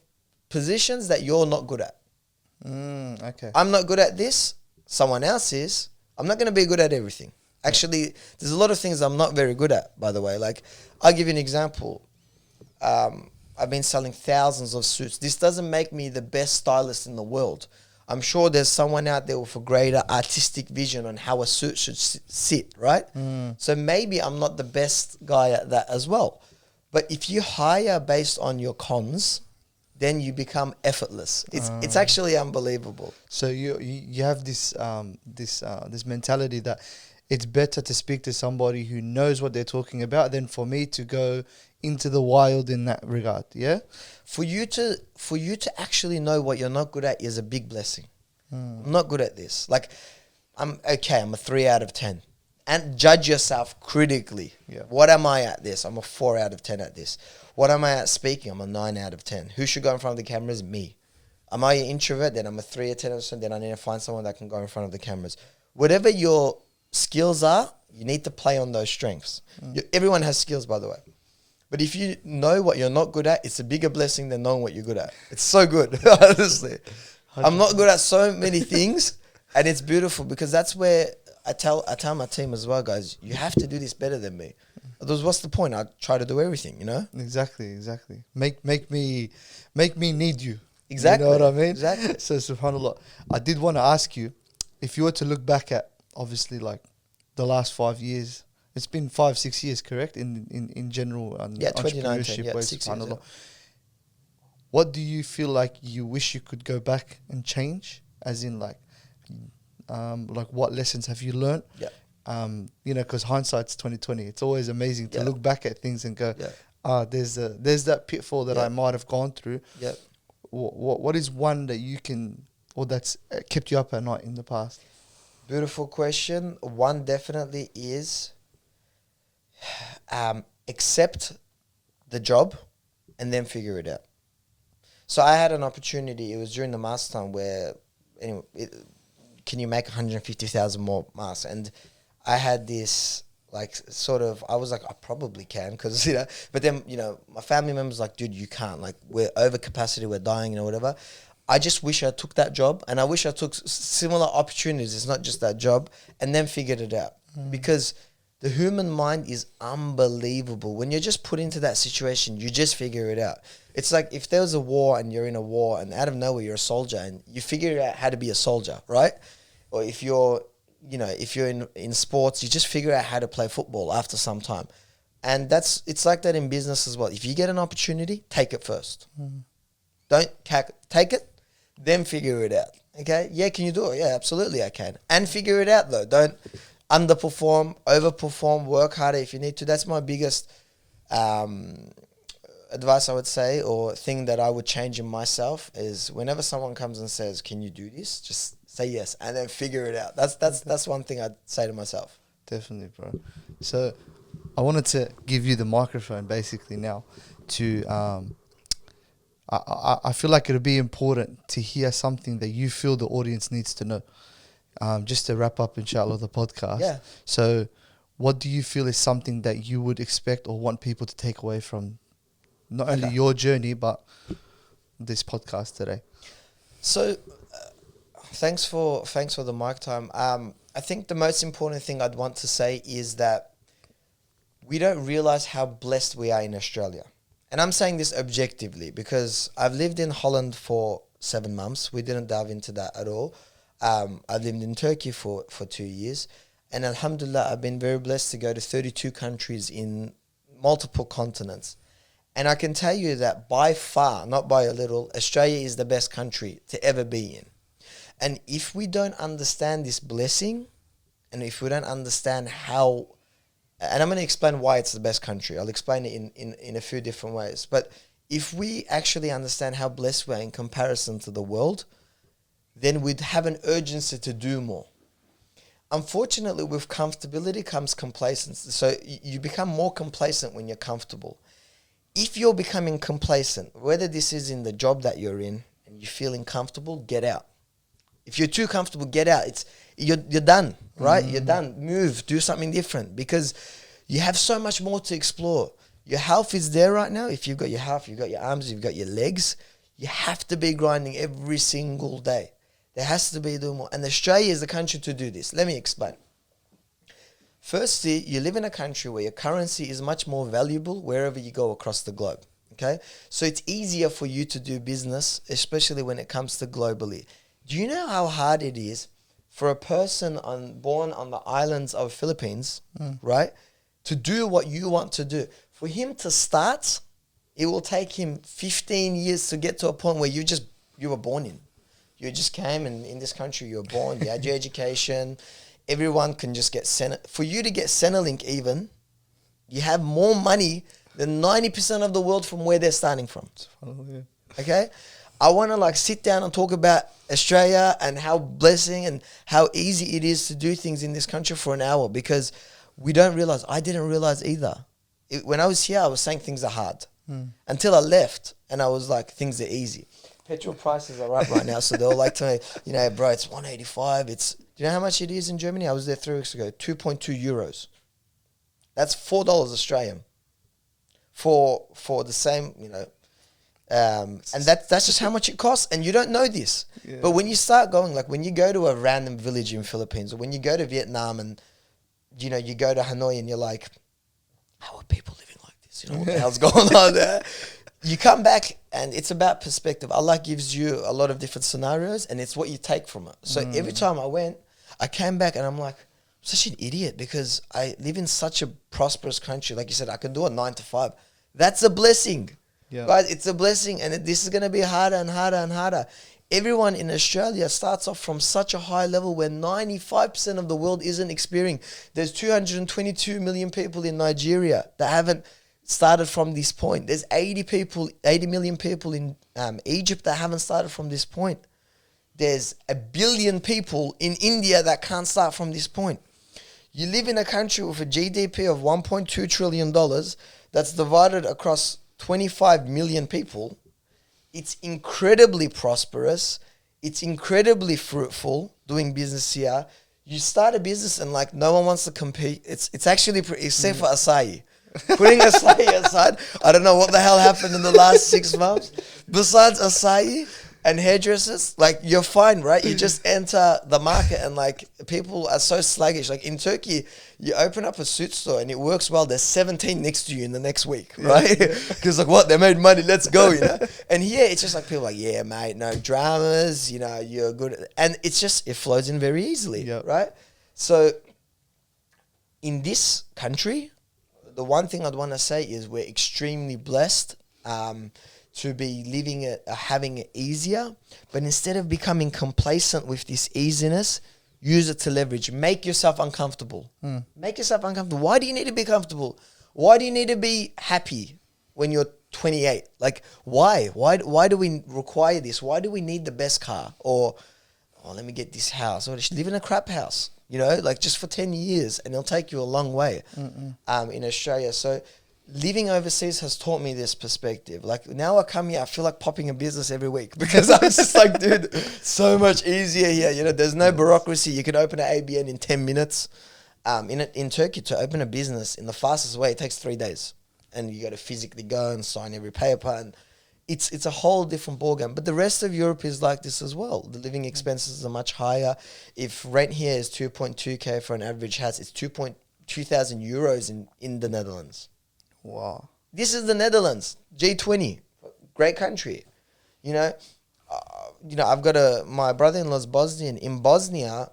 positions that you're not good at. Okay. I'm not good at this. Someone else is. I'm not going to be good at everything. Actually, there's a lot of things I'm not very good at, by the way. Like, I'll give you an example. I've been selling thousands of suits. This doesn't make me the best stylist in the world. I'm sure there's someone out there with a greater artistic vision on how a suit should sit, right? So maybe I'm not the best guy at that as well. But if you hire based on your cons, then you become effortless. It's actually unbelievable. So you have this mentality that it's better to speak to somebody who knows what they're talking about than for me to go into the wild in that regard. Yeah. For you to actually know what you're not good at is a big blessing. I'm not good at this. Like, I'm a 3 out of 10. And judge yourself critically. Yeah. What am I at this? I'm a 4 out of 10 at this. What am I at speaking? I'm a 9 out of 10. Who should go in front of the cameras? Me. Am I an introvert? Then I'm a 3 or 10 out of 10. Then I need to find someone that can go in front of the cameras. Whatever your skills are, you need to play on those strengths. Everyone has skills, by the way. But if you know what you're not good at, it's a bigger blessing than knowing what you're good at. It's so good, honestly. 100%. I'm not good at so many things, and it's beautiful because that's where I tell my team as well, guys, you have to do this better than me. Otherwise, what's the point? I try to do everything, you know? Exactly. Make me need you. Exactly. You know what I mean? Exactly. So subhanAllah, I did want to ask you, if you were to look back at, obviously, like the last 5 years, it's been 5-6 years, correct? In general, 2019, entrepreneurship, 6 years, subhanAllah. What do you feel like you wish you could go back and change? As in, like what lessons have you learned? Yeah. Because hindsight's 2020. It's always amazing to look back at things and go, there's that pitfall that I might have gone through. Yeah. What is one that you can, or that's kept you up at night in the past? Beautiful question. One definitely is accept the job and then figure it out. So I had an opportunity. It was during the master time where, anyway, can you make 150,000 more masks? And I had this, like, sort of, I was like, I probably can, because, but then, my family members like, dude, you can't. Like, we're over capacity, we're dying, whatever. I just wish I took that job, and I wish I took similar opportunities. It's not just that job, and then figured it out. Because the human mind is unbelievable. When you're just put into that situation, you just figure it out. It's like if there was a war and you're in a war and out of nowhere you're a soldier and you figure out how to be a soldier, right? Or if you're in sports, you just figure out how to play football after some time. And it's like that in business as well. If you get an opportunity, take it first. Don't take it, then figure it out. Okay? Yeah, can you do it? Yeah, absolutely I can. And figure it out though. Don't underperform, overperform, work harder if you need to. That's my biggest advice, I would say, or thing that I would change in myself is whenever someone comes and says, can you do this? Just say yes and then figure it out. That's one thing I'd say to myself. Definitely, bro. So I wanted to give you the microphone basically now to I feel like it'll be important to hear something that you feel the audience needs to know. Just to wrap up, inshallah, the podcast. Yeah. So what do you feel is something that you would expect or want people to take away from not only your journey, but this podcast today? So thanks for the mic time. I think the most important thing I'd want to say is that we don't realize how blessed we are in Australia. And I'm saying this objectively because I've lived in Holland for 7 months. We didn't delve into that at all. I lived in Turkey for 2 years. And alhamdulillah, I've been very blessed to go to 32 countries in multiple continents. And I can tell you that by far, not by a little, Australia is the best country to ever be in. And if we don't understand this blessing, and if we don't understand how, and I'm going to explain why it's the best country. I'll explain it in a few different ways. But if we actually understand how blessed we are in comparison to the world, then we'd have an urgency to do more. Unfortunately, with comfortability comes complacency. So you become more complacent when you're comfortable. If you're becoming complacent, whether this is in the job that you're in and you're feeling comfortable, get out. If you're too comfortable, get out. You're done, right? You're done. Move, do something different because you have so much more to explore. Your health is there right now. If you've got your health, you've got your arms, you've got your legs, you have to be grinding every single day. There has to be doing more. And Australia is the country to do this. Let me explain. Firstly, you live in a country where your currency is much more valuable wherever you go across the globe. Okay? So it's easier for you to do business, especially when it comes to globally. Do you know how hard it is for a person born on the islands of Philippines, right, to do what you want to do? For him to start, it will take him 15 years to get to a point where you were born in. You just came, and in this country you were born, you had your education. Everyone can just get for you to get Centrelink even, you have more money than 90% of the world from where they're starting from. Okay? I want to like sit down and talk about Australia and how blessing and how easy it is to do things in this country for an hour, because we don't realize, I didn't realize either. When I was here, I was saying things are hard. Until I left and I was like, things are easy. Petrol prices are up right now, so they'll like to me, bro, it's 185. Do you know how much it is in Germany? I was there 3 weeks ago, 2.2 euros. That's $4 Australian for the same, and that's just how much it costs, and you don't know this. Yeah. But when you start going, like when you go to a random village in Philippines, or when you go to Vietnam and, you go to Hanoi and you're like, how are people living like this? What the hell's going on there? You come back and it's about perspective. Allah gives you a lot of different scenarios and it's what you take from it. So every time I came back and I'm like, I'm such an idiot because I live in such a prosperous country. Like you said, I can do a 9 to 5. That's a blessing. Yeah. Right? It's a blessing, and this is going to be harder and harder and harder. Everyone in Australia starts off from such a high level where 95% of the world isn't experiencing. There's 222 million people in Nigeria that haven't started from this point. There's 80 million people in Egypt that haven't started from this point. There's 1 billion people in India that can't start from this point. You live in a country with a GDP of $1.2 trillion that's divided across 25 million people. It's incredibly prosperous. It's incredibly fruitful doing business here. You start a business and like no one wants to compete. It's actually except for acai. Putting acai aside, I don't know what the hell happened in the last 6 months. Besides acai and hairdressers, like you're fine, right? You just enter the market and like people are so sluggish. Like in Turkey, you open up a suit store and it works well. There's 17 next to you in the next week, right? Because like what? They made money, let's go, And here it's just like people are like, yeah, mate, no dramas, you're good. And it flows in very easily, right? So in this country, the one thing I'd want to say is we're extremely blessed to be living it, having it easier. But instead of becoming complacent with this easiness, use it to leverage. Make yourself uncomfortable. Make yourself uncomfortable. Why do you need to be comfortable? Why do you need to be happy when you're 28? Like, why? Why do we require this? Why do we need the best car? Or, let me get this house. Or live in a crap house. Like just for 10 years, and it'll take you a long way in Australia. So living overseas has taught me this perspective. Like now I come here, I feel like popping a business every week because I'm just like, dude, so much easier here. There's no bureaucracy. You can open an ABN in 10 minutes. In Turkey, to open a business in the fastest way, it takes 3 days. And you got to physically go and sign every paper, and it's a whole different ballgame. But the rest of Europe is like this as well. The living expenses are much higher. If rent here is 2.2K for an average house, it's 2,000 euros in the Netherlands. Wow. This is the Netherlands, G20, great country. I've got my brother-in-law's Bosnian. In Bosnia,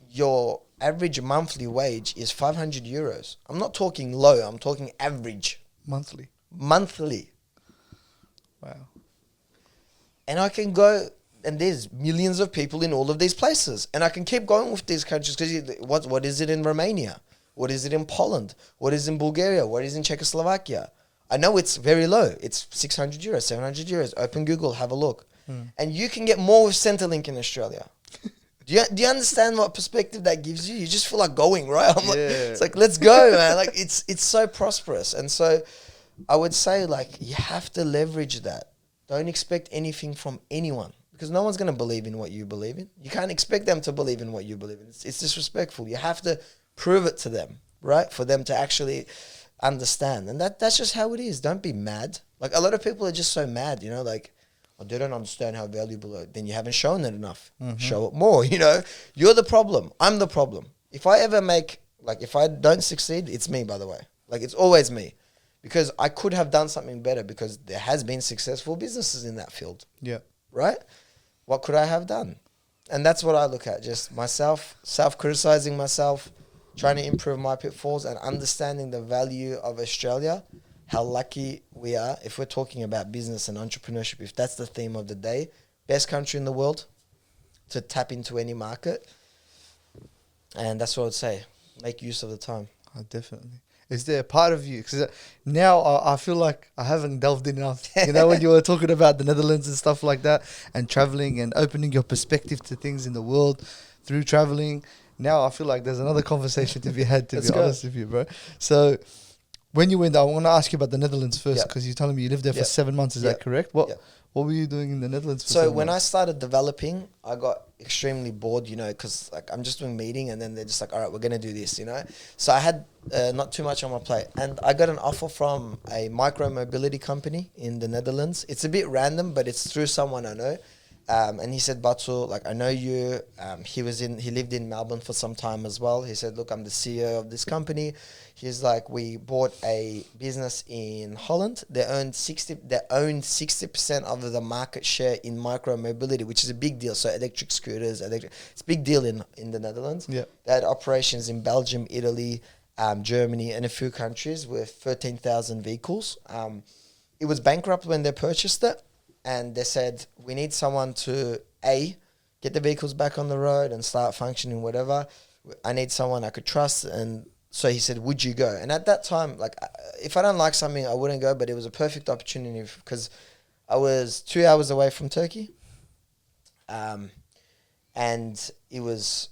your average monthly wage is 500 euros. I'm not talking low, I'm talking average. Monthly. Wow. And I can go, and there's millions of people in all of these places. And I can keep going with these countries because what is it in Romania? What is it in Poland? What is in Bulgaria? What is in Czechoslovakia? I know it's very low. It's 600 euros, 700 euros. Open Google, have a look. And you can get more with Centrelink in Australia. Do you understand what perspective that gives you? You just feel like going, right? It's like, let's go, man. Like it's so prosperous. And so I would say like you have to leverage that. Don't expect anything from anyone because no one's going to believe in what you believe in. You can't expect them to believe in what you believe in. It's disrespectful. You have to prove it to them, right? For them to actually understand. And that's just how it is. Don't be mad. Like a lot of people are just so mad, like, oh, they don't understand how valuable it is. Then you haven't shown it enough. Show it more, You're the problem. I'm the problem. If I don't succeed, it's me, by the way. Like it's always me. Because I could have done something better because there has been successful businesses in that field. Yeah. Right? What could I have done? And that's what I look at. Just myself, self-criticizing myself, trying to improve my pitfalls and understanding the value of Australia how lucky we are. If we're talking about business and entrepreneurship, if that's the theme of the day, best country in the world to tap into any market. And that's what I'd say. Make use of the time. Oh, definitely. Is there a part of you? Because now I feel like I haven't delved in enough. You know, when you were talking about the Netherlands and stuff like that, and traveling and opening your perspective to things in the world through traveling. Now I feel like there's another conversation to be had, to be honest with you, bro. So when you went, I want to ask you about the Netherlands first, because you're telling me you lived there for 7 months. Is that correct? What were you doing in the Netherlands for So 7 when months? I started developing, I got extremely bored, you know, because like I'm just doing meeting and then they're just like, all right, we're going to do this, you know. So I had not too much on my plate. And I got an offer from a micro mobility company in the Netherlands. It's a bit random, but it's through someone I know. And he said, Batu, like, I know you. He lived in Melbourne for some time as well. He said, look, I'm the CEO of this company. He's like, we bought a business in Holland. They own 60% of the market share in micro mobility, which is a big deal. So electric scooters, it's a big deal in the Netherlands. Yeah. They had operations in Belgium, Italy, Germany, and a few countries with 13,000 vehicles. It was bankrupt when they purchased it. And they said, we need someone to, get the vehicles back on the road and start functioning, whatever. I need someone I could trust. And so he said, would you go? And at that time, like, if I don't like something, I wouldn't go. But it was a perfect opportunity because I was 2 hours away from Turkey. And it was,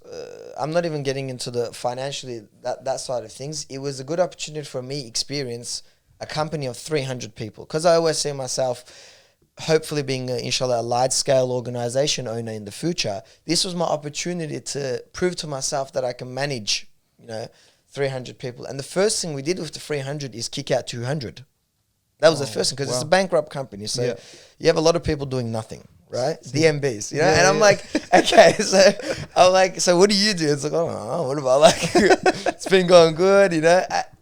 I'm not even getting into the financially, that side of things. It was a good opportunity for me experience a company of 300 people. Because I always see myself hopefully being, inshallah, a large-scale organization owner in the future. This was my opportunity to prove to myself that I can manage, 300 people. And the first thing we did with the 300 is kick out 200. That was the first thing, because it's a bankrupt company. So you have a lot of people doing nothing, right? DMBs, and I'm like, okay, so what do you do? It's like, oh, what about it's been going good,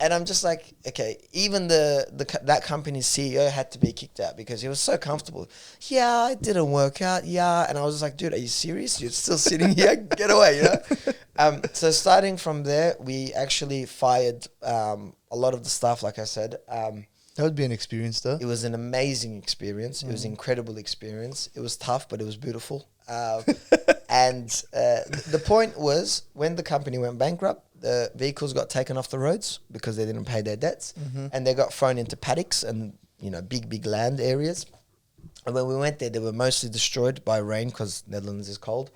and I'm just like, okay, even that company's CEO had to be kicked out because he was so comfortable. Yeah, it didn't work out. Yeah. And I was just like, dude, are you serious? You're still sitting here? Get away, So starting from there, we actually fired a lot of the staff, like I said. That would be an experience, though. It was an amazing experience. It was an incredible experience. It was tough, but it was beautiful. And the point was, when the company went bankrupt, the vehicles got taken off the roads because they didn't pay their debts. And they got thrown into paddocks and, big land areas. And when we went there, they were mostly destroyed by rain because Netherlands is cold.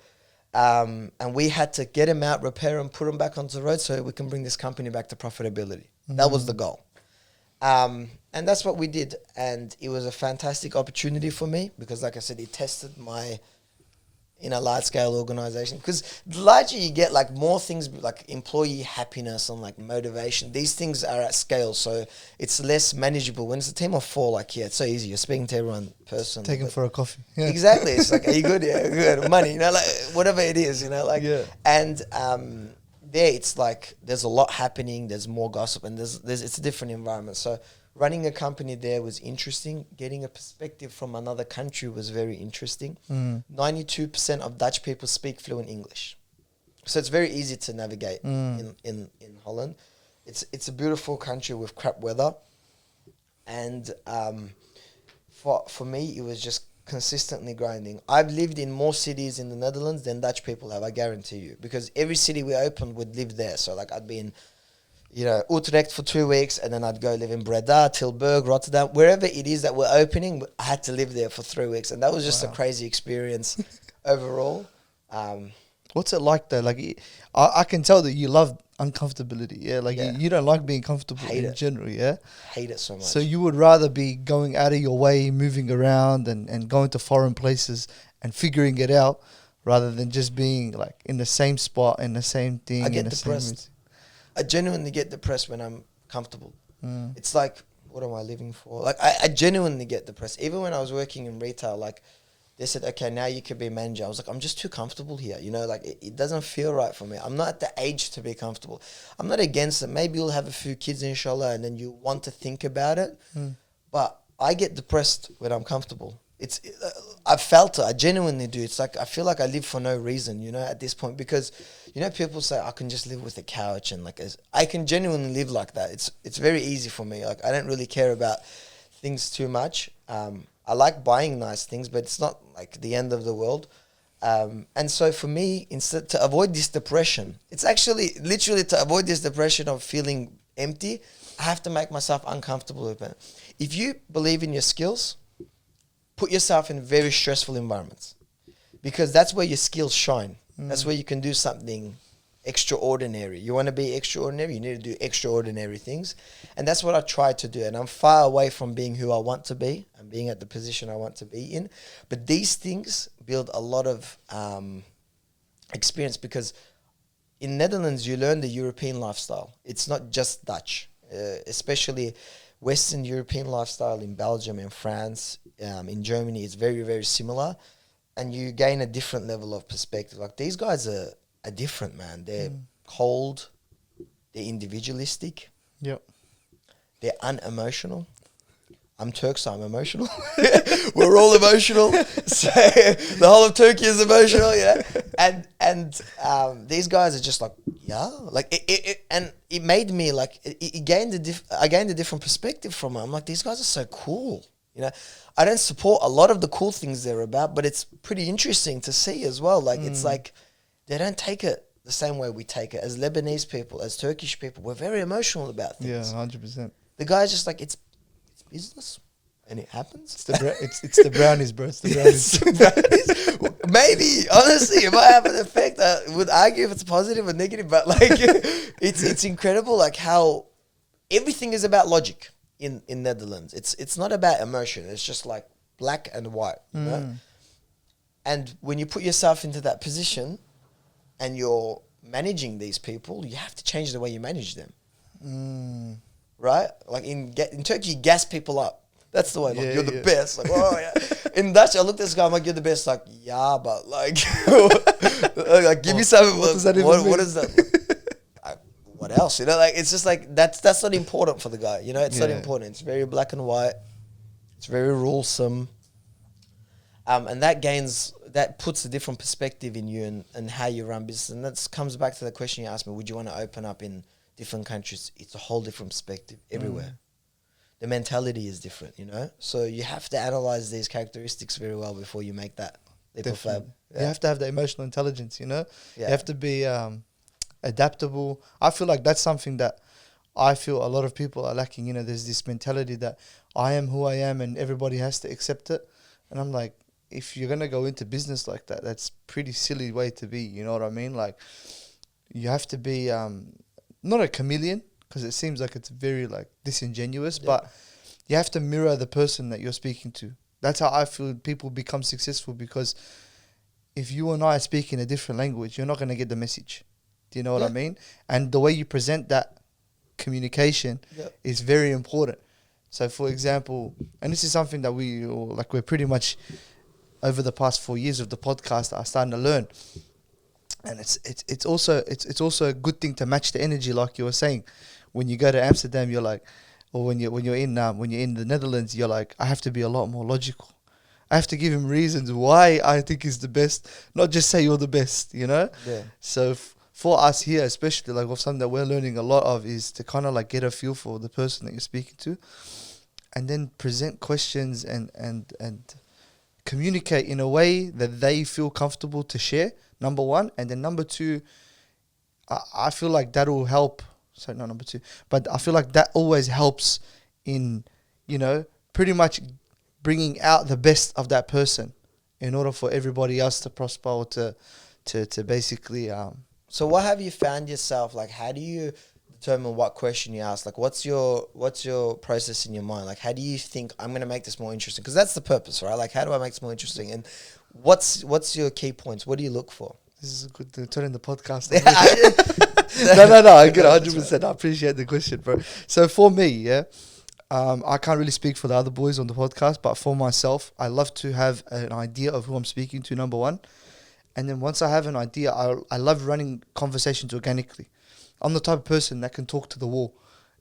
And we had to get them out, repair them, put them back onto the road so we can bring this company back to profitability. That was the goal. And that's what we did. And it was a fantastic opportunity for me because, like I said, it tested my, in a large-scale organization. Because the larger you get, like, more things like employee happiness and, like, motivation, these things are at scale. So it's less manageable. When it's a team of 4, it's so easy. You're speaking to everyone person. Take them for a coffee. Yeah. Exactly. It's like, are you good? Yeah, good. Money, like, whatever it is, And there it's like there's a lot happening, there's more gossip, and it's a different environment. So running a company there was interesting. Getting a perspective from another country was very interesting. 92% of Dutch people speak fluent English. So it's very easy to navigate in Holland. It's a beautiful country with crap weather. And for me, it was just consistently grinding. I've lived in more cities in the Netherlands than Dutch people have, I guarantee you. Because every city we opened would live there. So like I'd be in, Utrecht for 2 weeks, and then I'd go live in Breda, Tilburg, Rotterdam, wherever it is that we're opening, I had to live there for 3 weeks. And that was just a crazy experience overall. What's it like though? Like, I can tell that you love uncomfortability. Yeah, like you don't like being comfortable in general. Yeah, hate it so much. So you would rather be going out of your way, moving around, and going to foreign places and figuring it out, rather than just being like in the same spot, in the same thing. I get depressed. I genuinely get depressed when I'm comfortable. It's like, what am I living for? Like, I genuinely get depressed. Even when I was working in retail, like, they said, okay, now you could be a manager. I was like, I'm just too comfortable here. Like, it doesn't feel right for me. I'm not at the age to be comfortable. I'm not against it. Maybe you'll have a few kids, inshallah, and then you want to think about it. But I get depressed when I'm comfortable. it's I felt it. I genuinely do. It's like I feel like I live for no reason, you know, at this point, because you know people say I can just live with a couch and like I can genuinely live like that. It's very easy for me. Like I don't really care about things too much. I like buying nice things, but it's not like the end of the world. And so for me, instead to avoid this depression, it's actually literally to avoid this depression of feeling empty, I have to make myself uncomfortable with it. If you believe in your skills, put yourself in very stressful environments, because that's where your skills shine. That's where you can do something extraordinary. You want to be extraordinary, you need to do extraordinary things. And that's what I try to do. And I'm far away from being who I want to be and being at the position I want to be in. But these things build a lot of experience, because in Netherlands, you learn the European lifestyle. It's not just Dutch, especially Western European lifestyle in Belgium and France, in Germany, it's very, very similar. And you gain a different level of perspective. Like these guys are different, man. They're cold, they're individualistic, Yep. they're unemotional. I'm Turk, so I'm emotional. We're all emotional. So the whole of Turkey is emotional, yeah. And these guys are just like, yeah, like it made me like I gained a different perspective from it. I'm like, these guys are so cool, you know. I don't support a lot of the cool things they're about, but it's pretty interesting to see as well. Like it's like they don't take it the same way we take it. As Lebanese people, as Turkish people, we're very emotional about things. Yeah, 100%. The guy's just like, it's business, and it happens. It's the brownies, bro. It's the brownies. Maybe, honestly, it might have an effect. I would argue if it's positive or negative, but like, it's incredible, like how everything is about logic in Netherlands. It's not about emotion. It's just like black and white, you know? And when you put yourself into that position and you're managing these people, you have to change the way you manage them. Right? Like in Turkey, you gas people up. That's the way. Like, you're the best. Like, oh yeah. In Dutch, I looked at this guy. I'm like, you're the best. Like, yeah, but like, like give me something. What does that even mean? What is that? Like, what else? You know, like it's just like that's not important for the guy. You know, it's not important. It's very black and white. It's very rulesome. And that puts a different perspective in you and how you run business. And that comes back to the question you asked me: would you want to open up in different countries? It's a whole different perspective everywhere. The mentality is different, you know? So you have to analyze these characteristics very well before you make that leap of faith. You have to have the emotional intelligence, you know? Yeah. You have to be adaptable. I feel like that's something that I feel a lot of people are lacking. You know, there's this mentality that I am who I am and everybody has to accept it. And I'm like, if you're going to go into business like that, that's pretty silly way to be, you know what I mean? Like, you have to be not a chameleon, because it seems like it's very like disingenuous, but you have to mirror the person that you're speaking to. That's how I feel people become successful, because if you and I are speaking a different language, you're not going to get the message. Do you know what I mean? And the way you present that communication is very important. So for example, and this is something that we're pretty much over the past 4 years of the podcast are starting to learn. And it's also a good thing to match the energy, like you were saying. When you go to Amsterdam, you're like, or when you're in the Netherlands, you're like, I have to be a lot more logical. I have to give him reasons why I think he's the best, not just say you're the best, you know? Yeah. So for us here, especially, like something that we're learning a lot of is to kind of like get a feel for the person that you're speaking to, and then present questions and communicate in a way that they feel comfortable to share, number one. And then number two, I feel like that will help. Sorry, not number two. But I feel like that always helps in, you know, pretty much bringing out the best of that person in order for everybody else to prosper or to basically... So what have you found yourself, like how do you determine what question you ask? Like what's your process in your mind? Like how do you think, I'm going to make this more interesting? Because that's the purpose, right? Like how do I make this more interesting? And what's your key points? What do you look for? This is good to turn in the podcast. No, I get 100%. I appreciate the question, bro. So for me, I can't really speak for the other boys on the podcast, but for myself, I love to have an idea of who I'm speaking to, number one. And then once I have an idea, I love running conversations organically. I'm the type of person that can talk to the wall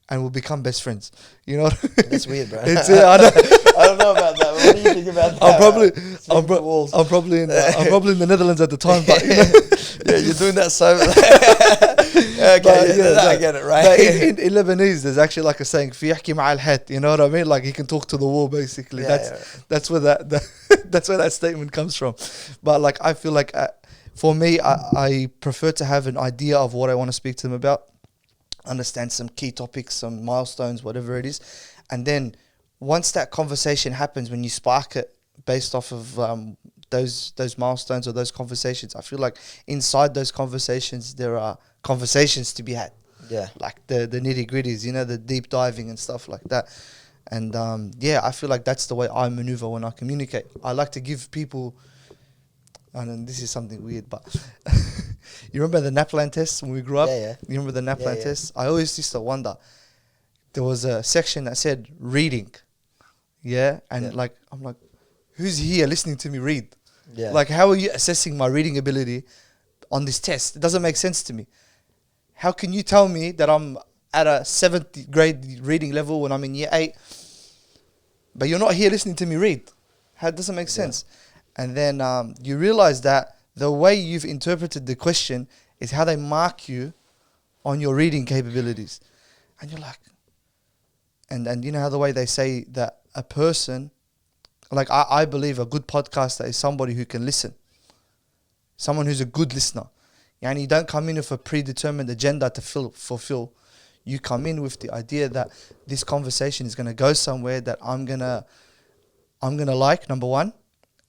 and we'll become best friends. You know what I mean? That's weird, bro. I know. I don't know about that. What do you think about that? I'm probably in the Netherlands at the time, but yeah, you're doing that so. I get it, right? But in Lebanese, there's actually like a saying, "في يحكي مع الحيط," you know what I mean? Like he can talk to the wall, basically. That's where that's where that statement comes from. But like I feel like for me, I prefer to have an idea of what I want to speak to them about, understand some key topics, some milestones, whatever it is, and then once that conversation happens, when you spark it based off of those milestones or those conversations, I feel like inside those conversations there are conversations to be had. Yeah, like the nitty gritties, you know, the deep diving and stuff like that. And I feel like that's the way I maneuver when I communicate. I like to give people, and this is something weird, but you remember the NAPLAN tests when we grew up? Yeah. You remember the NAPLAN tests? I always used to wonder. There was a section that said reading. Yeah. And like, I'm like, who's here listening to me read? Yeah. Like, how are you assessing my reading ability on this test? It doesn't make sense to me. How can you tell me that I'm at a 7th grade reading level when I'm in year 8, but you're not here listening to me read? How it doesn't make sense. And then you realize that the way you've interpreted the question is how they mark you on your reading capabilities. And you're like, and you know how the way they say that a person, like I believe a good podcaster is somebody who can listen. Someone who's a good listener. And you don't come in with a predetermined agenda to fulfill. You come in with the idea that this conversation is going to go somewhere that I'm gonna like, number one,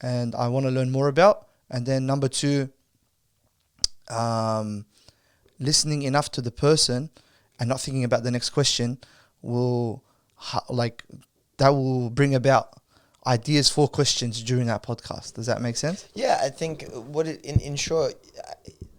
and I want to learn more about. And then number two, listening enough to the person and not thinking about the next question will bring about ideas for questions during that podcast. Does that make sense? Yeah, I think in short,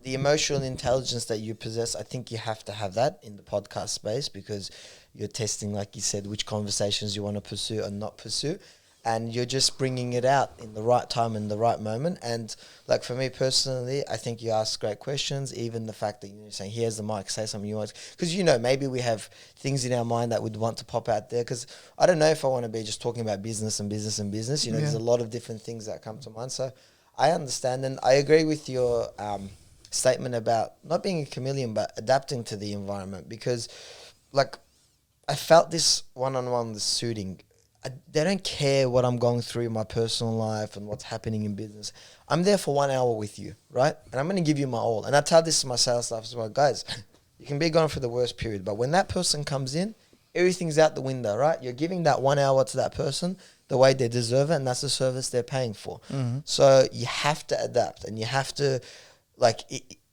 the emotional intelligence that you possess, I think you have to have that in the podcast space, because you're testing, like you said, which conversations you want to pursue and not pursue. And you're just bringing it out in the right time and the right moment. And like for me personally, I think you ask great questions. Even the fact that you're saying, here's the mic, say something you want. Because, you know, maybe we have things in our mind that we'd want to pop out there. Because I don't know if I want to be just talking about business and business and business. You know, there's a lot of different things that come to mind. So I understand. And I agree with your statement about not being a chameleon, but adapting to the environment. Because, like, I felt this one-on-one, the suiting. They don't care what I'm going through in my personal life and what's happening in business. I'm there for 1 hour with you, right? And I'm going to give you my all. And I tell this to my sales staff as well. Guys, you can be going through the worst period, but when that person comes in, everything's out the window, right? You're giving that 1 hour to that person the way they deserve it, and that's the service they're paying for. Mm-hmm. So you have to adapt, and you have to, like,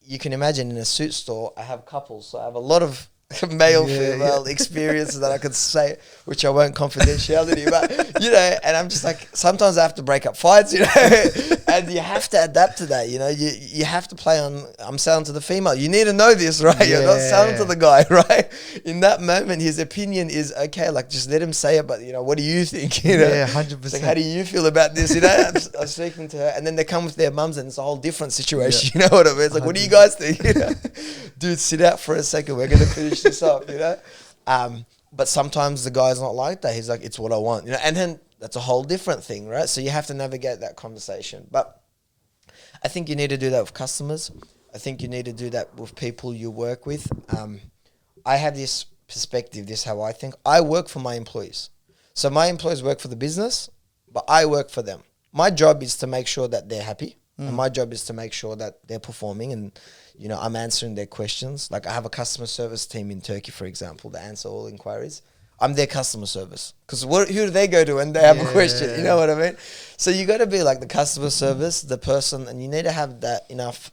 you can imagine in a suit store, I have couples, so I have a lot of male, female experiences that I could say, which I won't confidentiality, but, you know, and I'm just like, sometimes I have to break up fights, you know, and you have to adapt to that, you know, you have to play on, I'm selling to the female, you need to know this, right? You're not selling to the guy, right? In that moment, his opinion is okay, like, just let him say it, but, you know, what do you think, you know? Yeah, 100%. Like, how do you feel about this, you know? I'm speaking to her, and then they come with their mums, and it's a whole different situation, you know what I mean? It's like, 100%. What do you guys think, you know? Dude, sit out for a second, we're going to finish this up, you know? But sometimes the guy's not like that. He's like, it's what I want, you know? And then that's a whole different thing, right? So you have to navigate that conversation. But I think you need to do that with customers. I think you need to do that with people you work with. I have this perspective, this is how I think. I work for my employees. So my employees work for the business, but I work for them. My job is to make sure that they're happy. And my job is to make sure that they're performing, and, you know, I'm answering their questions. Like, I have a customer service team in Turkey, for example, that answer all inquiries. I'm their customer service, because who do they go to when they have a question? You know what I mean? So you got to be like the customer service, the person, and you need to have that enough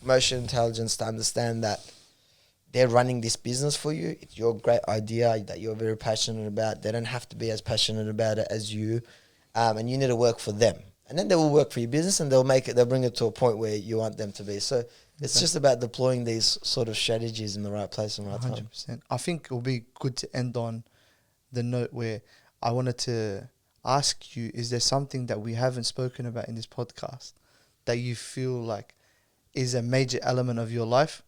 emotional intelligence to understand that they're running this business for you. It's your great idea that you're very passionate about. They don't have to be as passionate about it as you, and you need to work for them. And then they will work for your business, and they'll bring it to a point where you want them to be. So it's just about deploying these sort of strategies in the right place and right 100%. Time. I think it will be good to end on the note where I wanted to ask you, is there something that we haven't spoken about in this podcast that you feel like is a major element of your life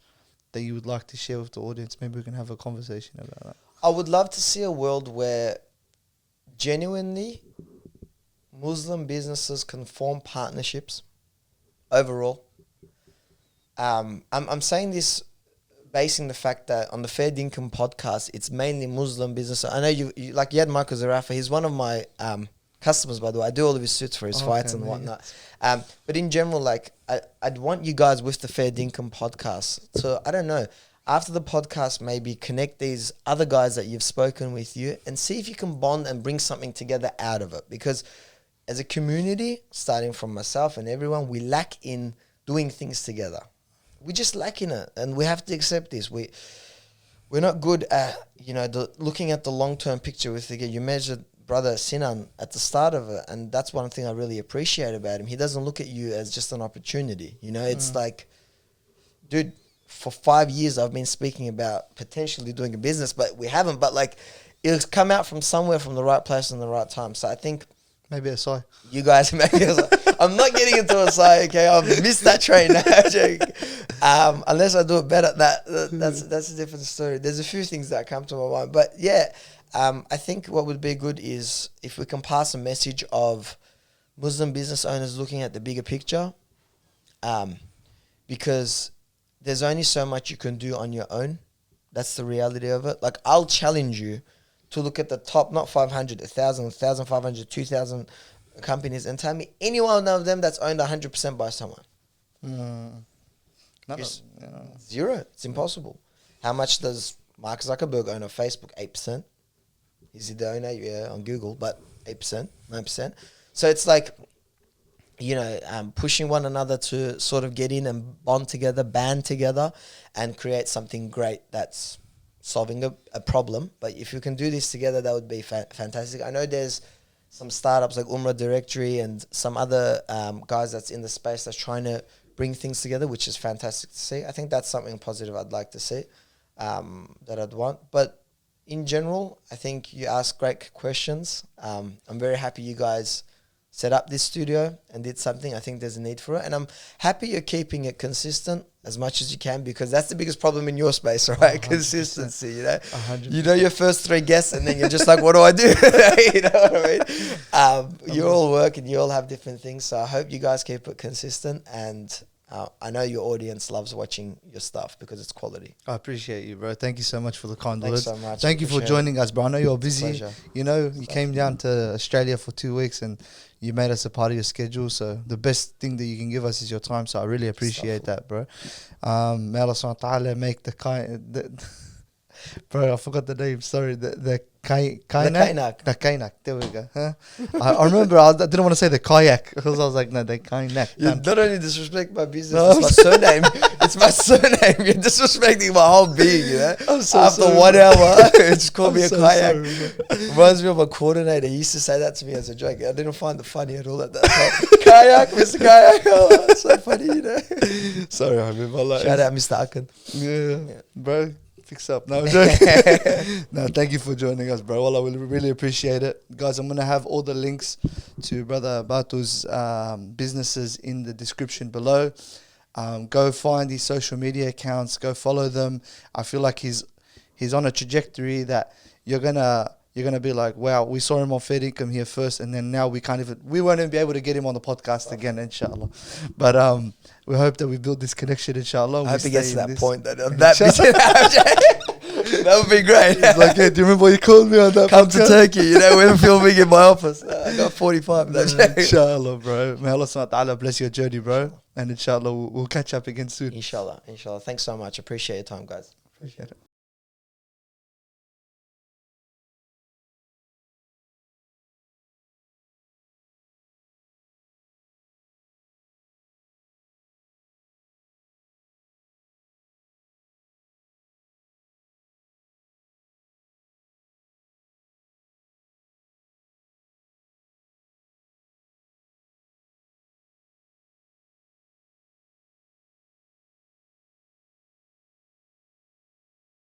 that you would like to share with the audience? Maybe we can have a conversation about that. I would love to see a world where genuinely, Muslim businesses can form partnerships overall. I'm saying this basing the fact that on the Fair Dinkum podcast, it's mainly Muslim business. I know you like you had Michael Zarafa. He's one of my customers, by the way. I do all of his suits for his fights and whatnot. But in general, like I'd want you guys with the Fair Dinkum podcast. So I don't know. After the podcast, maybe connect these other guys that you've spoken with you and see if you can bond and bring something together out of it. Because as a community, starting from myself and everyone, we lack in doing things together. We just lack in it, and we have to accept this. We're not good at, looking at the long-term picture with the, you measured brother Sinan at the start of it, and that's one thing I really appreciate about him. He doesn't look at you as just an opportunity. It's like, dude, for 5 years I've been speaking about potentially doing a business, but we haven't. But like, it's come out from somewhere, from the right place and the right time. So I think maybe a sigh. You guys, maybe I'm not getting into a sigh. Okay, I've missed that train now. Unless I do it better, that's a different story. There's a few things that come to my mind, but yeah, I think what would be good is if we can pass a message of Muslim business owners looking at the bigger picture, because there's only so much you can do on your own. That's the reality of it. Like, I'll challenge you to look at the top, not 500, 1,000, 1,500, 2,000 companies and tell me any one of them that's owned 100% by someone. Zero. It's impossible. How much does Mark Zuckerberg own of Facebook? 8%. Is he the owner? Yeah, on Google, but 8%, 9%. So it's like, pushing one another to sort of get in and bond together, band together, and create something great that's solving a problem. But if you can do this together, that would be fantastic. I know there's some startups like Umrah Directory and some other guys that's in the space that's trying to bring things together, which is fantastic to see. I think that's something positive I'd like to see, that I'd want. But in general, I think you asked great questions. I'm very happy you guys set up this studio and did something. I think there's a need for it. And I'm happy you're keeping it consistent as much as you can, because that's the biggest problem in your space, right? 100%. Consistency, 100%. Your first 3 guests and then you're just like, what do I do? You know what I mean? You all work and you all have different things. So I hope you guys keep it consistent, and I know your audience loves watching your stuff because it's quality. I appreciate you, bro. Thank you so much for the kind Thanks words. so much. Thank you for joining us, bro. I know you're busy. Pleasure. You came down to Australia for 2 weeks and you made us a part of your schedule. So the best thing that you can give us is your time. So I really appreciate that, bro. May Allah subhanahu wa ta'ala make bro, I forgot the name. Sorry, the Kaynak. The Kaynak. There we go. Huh? I remember. I didn't want to say the kayak because I was like, no, the Kaynak. You not only disrespect my business, it's my surname. It's my surname. You're disrespecting my whole being. I'm so After sorry, 1 hour, it's called me a kayak. Reminds me of a coordinator. He used to say that to me as a joke. I didn't find it funny at all at that time. Kayak, Mr. Kayak. Oh, it's so funny, Sorry, I remember. Shout out, Mr. Akin. Yeah, bro. Fix up. No, I'm joking. No, thank you for joining us, bro. Well, I will really appreciate it. Guys, I'm going to have all the links to Brother Batu's businesses in the description below. Go find his social media accounts. Go follow them. I feel like he's on a trajectory that you're gonna be like, wow, we saw him on Fair Income here first, and then now we won't even be able to get him on the podcast again, inshallah. But we hope that we build this connection, inshallah. I hope he gets to that point. That would be great. He's like, hey, do you remember you called me on that Come podcast? to Turkey, we're filming in my office. I got 45. Inshallah, bro. May Allah subhanahu wa ta'ala bless your journey, bro. And inshallah, we'll catch up again soon. Inshallah. Thanks so much. Appreciate your time, guys. Appreciate it.